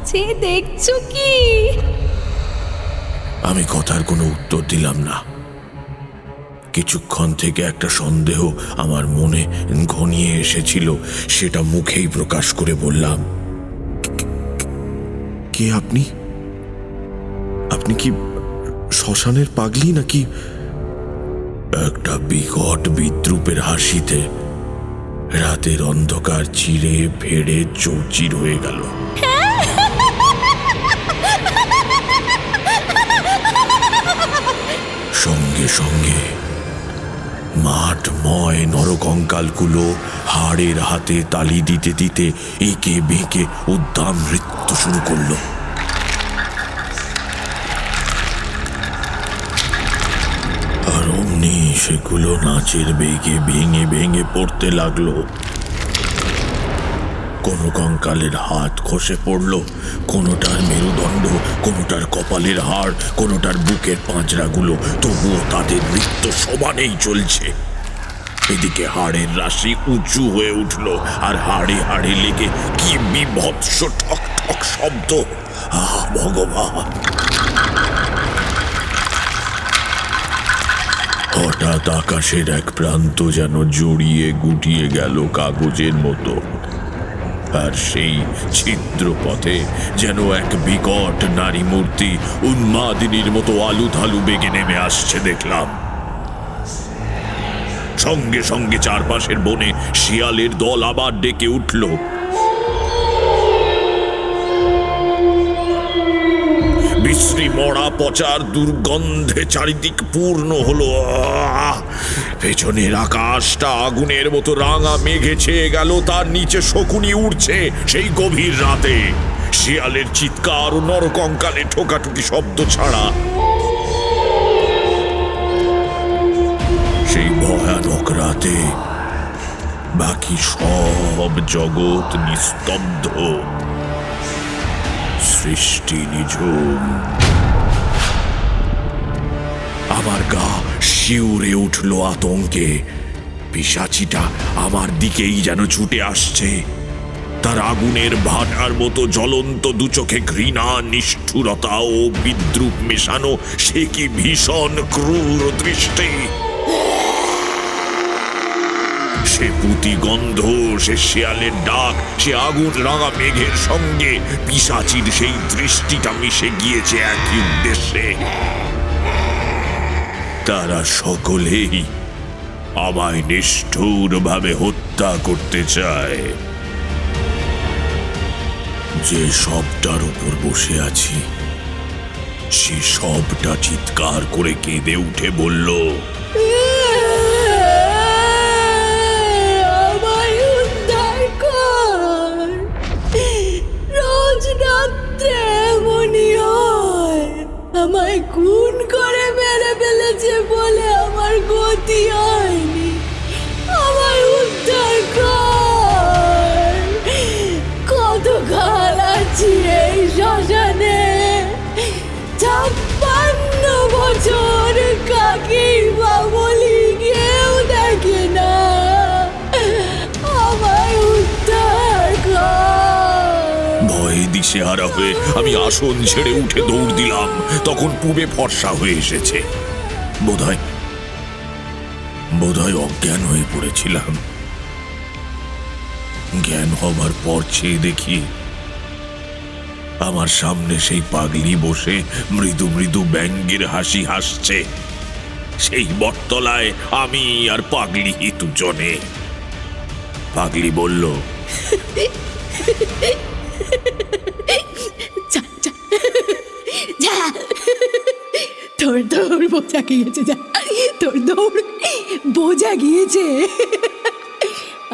সে দেখছো কি? আমি কথার কোনো উত্তর দিলাম না। কিছুক্ষণ থেকে একটা সন্দেহ আমার মনে ঘনিয়ে এসেছিল, সেটা মুখেই প্রকাশ করে বললাম, কে আপনি? আপনি কি শ্মশানের পাগলি নাকি? একটা বিকট বিদ্রুপের হাসিতে রাতের অন্ধকার চিরে ফেড়ে চৌচির হয়ে গেল। সঙ্গে সঙ্গে মাঠময় নরকঙ্কালগুলো হাড়ের হাতে তালি দিতে দিতে এঁকে বেঁকে উদ্দাম নৃত্য শুরু করল। আর অমনি সেগুলো নাচের বেগে ভেঙে ভেঙে পড়তে লাগলো। কোনো কঙ্কালের হাত খসে পড়ল, কোনোটার মেরুদণ্ড, কোনোটার কপালের হাড়, কোনোটার বুকের পাঁজরাগুলো, তবুও তাদের নৃত্য সমানেই চলছে। এদিকে হাড়ের রাশি উঁচু হয়ে উঠল, আর হাড়ে হাড়ে লেগে কি বিভৎস ঠক ঠক শব্দ! আহ ভগবান! হঠাৎ আকাশের এক প্রান্ত যেন জড়িয়ে গুটিয়ে গেল কাগজের মতো, আর সেই ছিদ্র পথে যেন এক বিকট নারী মূর্তি উন্মাদিনীর মতো আলু থালু বেগে নেমে আসছে দেখলাম। সঙ্গে সঙ্গে চারপাশের বনে শিয়ালের দল আবার ডেকে উঠল। বিশ্রী মরা পচার দুর্গন্ধে চারিদিক পূর্ণ হলো। পেছনের আকাশটা আগুনের মতো রাঙা মেঘে ছেয়ে গেল, তার নিচে শকুনি উড়ছে সেই গভীর রাতে, শিয়ালের চিৎকার ও নরকঙ্কালে ঠোকাঠুকি শব্দ ছাড়া। সেই ভয়ানক রাতে বাকি সব জগৎ নিস্তব্ধ, সৃষ্টি নিঝুম। আমার গা শিউরে উঠল আতঙ্কে। পিশাচিটা আমার দিকেই যেন ছুটে আসছে, তার আগুনের ভাটার মতো জ্বলন্ত দুচোখে ঘৃণা, নিষ্ঠুরতা ও বিদ্রুপ মেশানো সে কি ভীষণ ক্রূর দৃষ্টি! সে পুঁতি গন্ধ, সে শিয়ালের ডাক, সে আগুন রাঙা মেঘের সঙ্গে পিশাচির সেই দৃষ্টিটা মিশে গিয়েছে একই উদ্দেশ্যে। তারা সকলেই আমায় নিষ্ঠুরভাবে হত্যা করতে চায়। যে সবটার উপর বসে আছি, সে সবটা চিৎকার করে কেঁদে উঠে বলল, আমায় খুন করে মেরে ফেলেছে বলে আমার গতি হয়নি, আমায় উদ্ধার কর। কত কাল আছি এই শ্মশানে, 56 বছর কাকেই বা বলি কেউ দেখে না, আমায় উদ্ধার কর। ভয়ে দিশেহারা হয়ে আমি আসন ছেড়ে উঠে দৌড় দিলাম। তখন পূবে ফর্সা হয়ে এসেছে। বোধহয় অজ্ঞান হয়ে পড়েছিলাম। জ্ঞান হবার পর চেয়ে দেখি আমার সামনে সেই পাগলি বসে মৃদু মৃদু ব্যঙ্গের হাসি হাসছে। সেই বটতলায় আমি আর পাগলি দুজনে। পাগলি বলল, যা, তোর দৌড় বোঝা গিয়েছে, যা, তোর দৌড় বোঝা গিয়েছে।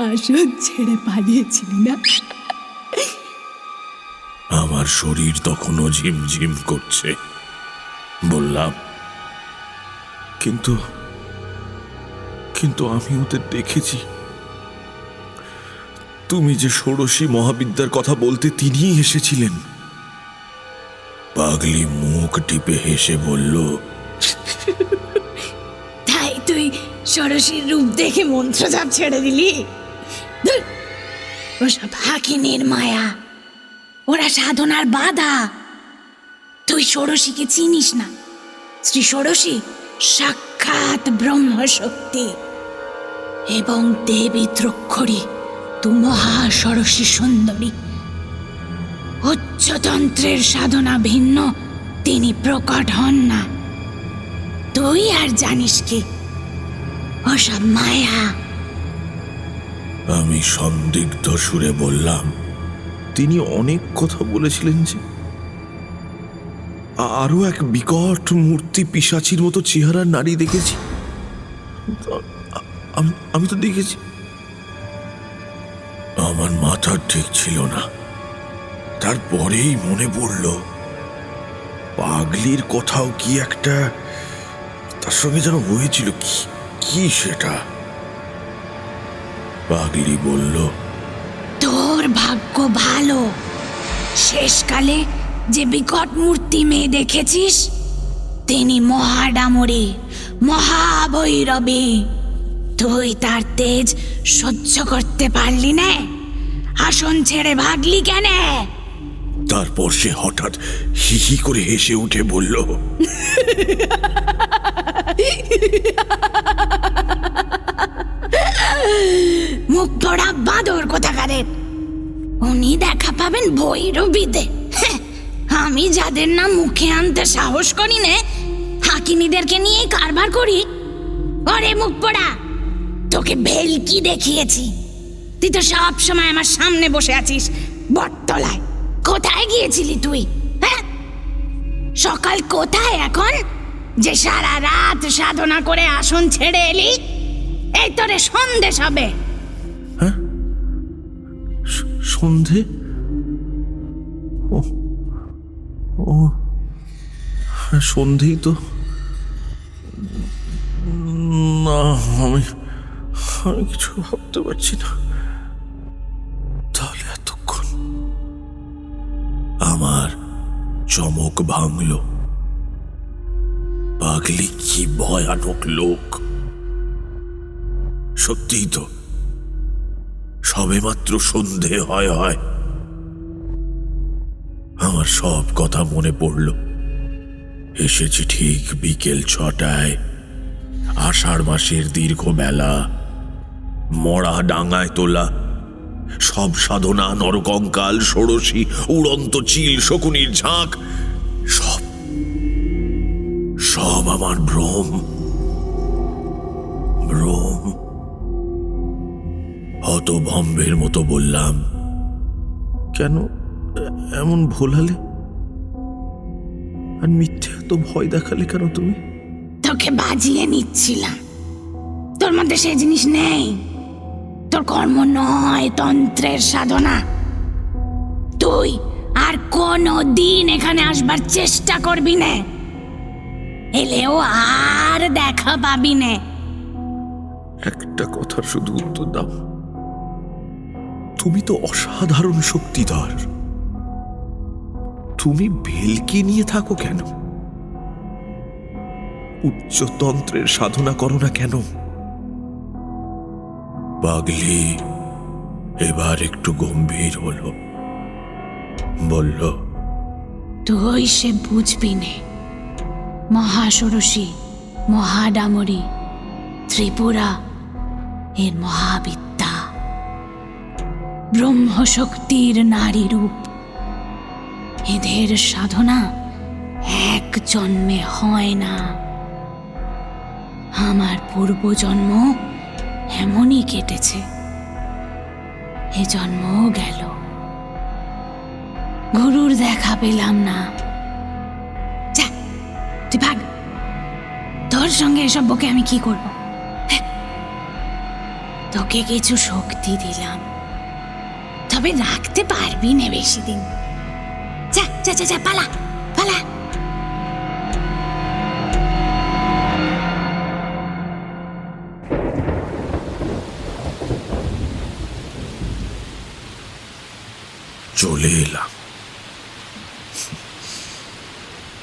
আসন ছেড়ে পালিয়েছিলি না? আমার শরীর তখনও ঝিমঝিম করছে। বললাম, কিন্তু আমি ওদের দেখেছি। তুমি যে ষোড়শী মহাবিদ্যার কথা বলতে তিনিই এসেছিলেন। পাগলি মুখ টিপে হেসে বলল, তাই তুই ষোড়শীর রূপ দেখে মন্ত্রজাপ ছেড়ে দিলি? ওসব হাকিনীর মায়া, ওরা সাধনার বাধা। তুই ষোড়শীকে চিনিস না। শ্রী ষোড়শী সাক্ষাৎ ব্রহ্মশক্তি এবং দেবী দ্রক্ষরী, তু মহা ষোড়শী সুন্দরী। উচ্চতন্ত্রের সাধনা ভিন্ন তিনি প্রকট হন না। তুই আর জানিস কি ওসব মায়া? আমি সন্দিগ্ধ সুরে বললাম, তিনি অনেক কথা বলেছিলেন যে। আরো এক বিকট মূর্তি পিশাচির মতো চেহারার নারী দেখেছি। আমি তো দেখেছি। আমার মাথা ঠিক ছিল না। তারপরেই মনে পড়ল, পাগলির কথাও কি একটা তার সঙ্গে যেন হয়েছিল। কি সেটা? পাগলি বলল, তোর তোর ভাগ্য ভালো, শেষকালে যে বিকট মূর্তি মেয়ে দেখেছিস তিনি মহাডামরী, মহাভৈরবী। তুই তার তেজ সহ্য করতে পারলি না, আসন ছেড়ে ভাগলি কেন? তারপর সে হঠাৎ হি হি করে হেসে উঠে বলল, মুখ পড়া বাঁদর কোথাকারের, উনি দেখা পাবেন ভৈরবীতে। হ্যাঁ, আমি যাদের নাম মুখে আনতে সাহস করি না, হাকিনীদেরকে নিয়ে কারবার করি। ওরে মুখ পড়া, তোকে ভেলকি দেখিয়েছি, তুই তো সব সময় আমার সামনে বসে আছিস বটতলায়। কোথায় গিয়েছিলি তুই? হ্যাঁ, সকাল কোথায় এখন যে সারা রাত সাধনা করে আসন ছেড়ে এলি? এই তোরে সন্দেশ হবে। সন্ধে? ও ও সন্ধেই তো না, আমি কিছু ভাবতে পারছি না। তাহলে এতক্ষণ আমার চমক ভাঙল। পাগলি কি ভয়ানক লোক! সত্যিই তো, সবেমাত্র সন্ধে হয়। আমার সব কথা মনে পড়ল। এসেছি ঠিক বিকেল 6টায়, আষাঢ় মাসের দীর্ঘ বেলা, মরা ডাঙায় তোলা সব সাধনা, নরকঙ্কাল, ষোড়শী, উড়ন্ত চিল, শকুনির ঝাঁক, সব আমার ভ্রম। হতভম্বের মতো বললাম, কেন এমন ভোলালে আর মিথ্যে এত ভয় দেখালে কেন তুমি? তোকে বাজিয়ে নিচ্ছিলাম, তোর মধ্যে সে জিনিস নেই। তোর কর্ম নয় তন্ত্রের সাধনা। তুই আর কোনো দিন এখানে আসবার চেষ্টা করবি না, এলেও আর দেখা পাবি না। একটা কথার শুধু উত্তর দাও, তুমি তো অসাধারণ শক্তিধর, তুমি ভেলকি নিয়ে থাকো কেন? উচ্চতন্ত্রের সাধনা করো না কেন? পাগলি এবার একটু গম্ভীর হলো, বলল, তুই সে বুঝবি নে। মহাষোড়শী, মহাডামরী, ত্রিপুরা এর মহাবিদ্যা, ব্রহ্মশক্তির নারী রূপ, এদের সাধনা এক জন্মে হয় না। আমার পূর্বজন্ম এমনই কেটেছে, এ জন্মও গেল, গুরুর দেখা পেলাম না। যা, তুই ভাগ, তোর সঙ্গে এসব বকে আমি কি করব? তোকে কিছু শক্তি দিলাম, তবে রাখতে পারবি না বেশি দিন। যা যা যা যা, পালা পালা। চলে এলাম।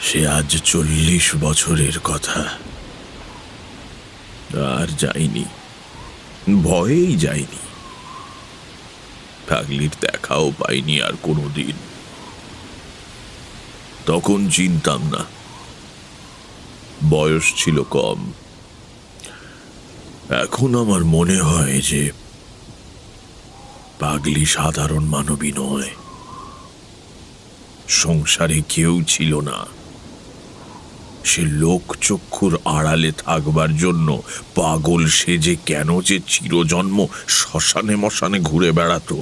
সে আজ 40 বছরের কথা। আর যাইনি, ভয়েই যাইনি। পাগলির দেখাও পাইনি আর কোনোদিন। তখন চিনতাম না, বয়স ছিল কম। এখন আমার মনে হয় যে পাগলি সাধারণ মানবী নয়। সংসারে কেউ ছিল না, সে লোকচক্ষুর আড়ালে থাকবার জন্য পাগল সেজে কেন যে চিরজন্ম শ্মশানে মশানে ঘুরে বেড়াতো।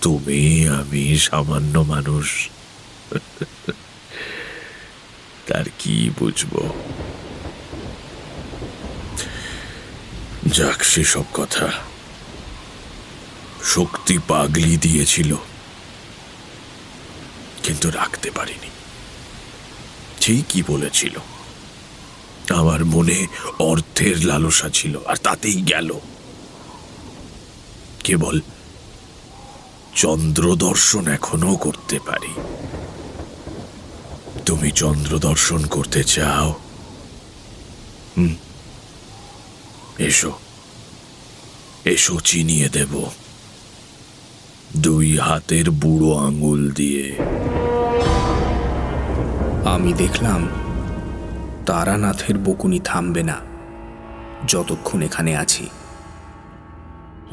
তুমি আমি সামান্য মানুষ, তার কি বুঝবো? যাক, সেসব কথা। শক্তি পাগলি দিয়েছিল, কিন্তু রাখতে পারিনি। ঠিকই বলেছিল, আমার মনে অর্থের লালসা ছিল, আর তাতেই গেল। কেবল চন্দ্র দর্শন এখনো করতে পারি। তুমি চন্দ্র দর্শন করতে চাও? এসো, এসো, চিনিয়ে দেব 2 হাতের বুড়ো আঙুল দিয়ে। আমি দেখলাম তারানাথের বকুনি থামবে না যতক্ষণ এখানে আছি।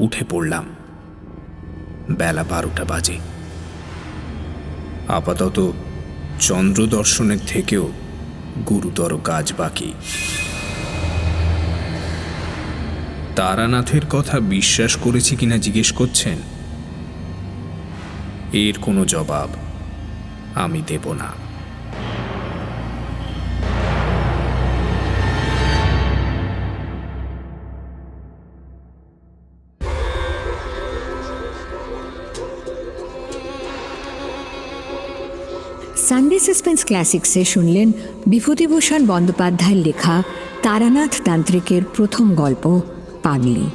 উঠে পড়লাম। বেলা 12টা বাজে। আপাতত চন্দ্র দর্শনের থেকেও গুরুতর কাজ বাকি। তারানাথের কথা বিশ্বাস করেছি কিনা জিজ্ঞেস করছেন? এর কোনো জবাব আমি দেব না। সানডে সাসপেন্স ক্লাসিক্সে শুনলেন বিভূতিভূষণ বন্দ্যোপাধ্যায়ের লেখা তারানাথ তান্ত্রিকের প্রথম গল্প পাগলি।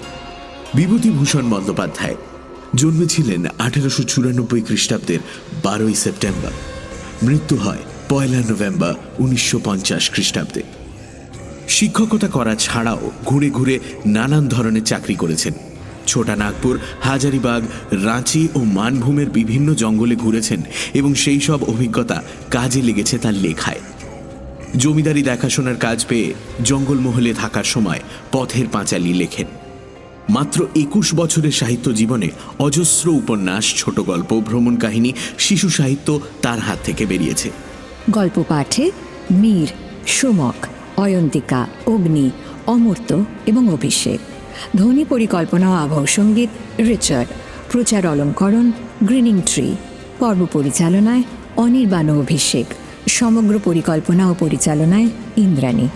বিভূতিভূষণ বন্দ্যোপাধ্যায় জন্মেছিলেন 1894 খ্রিস্টাব্দের 12ই সেপ্টেম্বর। মৃত্যু হয় 1 নভেম্বর 1950 খ্রিস্টাব্দে। শিক্ষকতা করা ছাড়াও ঘুরে ঘুরে নানান ধরনের চাকরি করেছেন। ছোটা নাগপুর, হাজারিবাগ, রাঁচি ও মানভূমের বিভিন্ন জঙ্গলে ঘুরেছেন এবং সেই সব অভিজ্ঞতা কাজে লেগেছে তার লেখায়। জমিদারি দেখাশোনার কাজ পেয়ে জঙ্গলমহলে থাকার সময় পথের পাঁচালী লেখেন। মাত্র 21 বছরের সাহিত্য জীবনে অজস্র উপন্যাস, ছোট গল্প, ভ্রমণ কাহিনী, শিশু সাহিত্য তার হাত থেকে বেরিয়েছে। গল্প পাঠে মীর, সুমক, অয়ন্তিকা, অগ্নি, অমর্ত্য এবং অভিষেক। ধ্বনি পরিকল্পনা ও আবহ সঙ্গীত রিচার্ড। প্রচার অলঙ্করণ গ্রিনিং ট্রি। পর্ব পরিচালনায় অনির্বাণ ও অভিষেক। সমগ্র পরিকল্পনা ও পরিচালনায় ইন্দ্রাণী।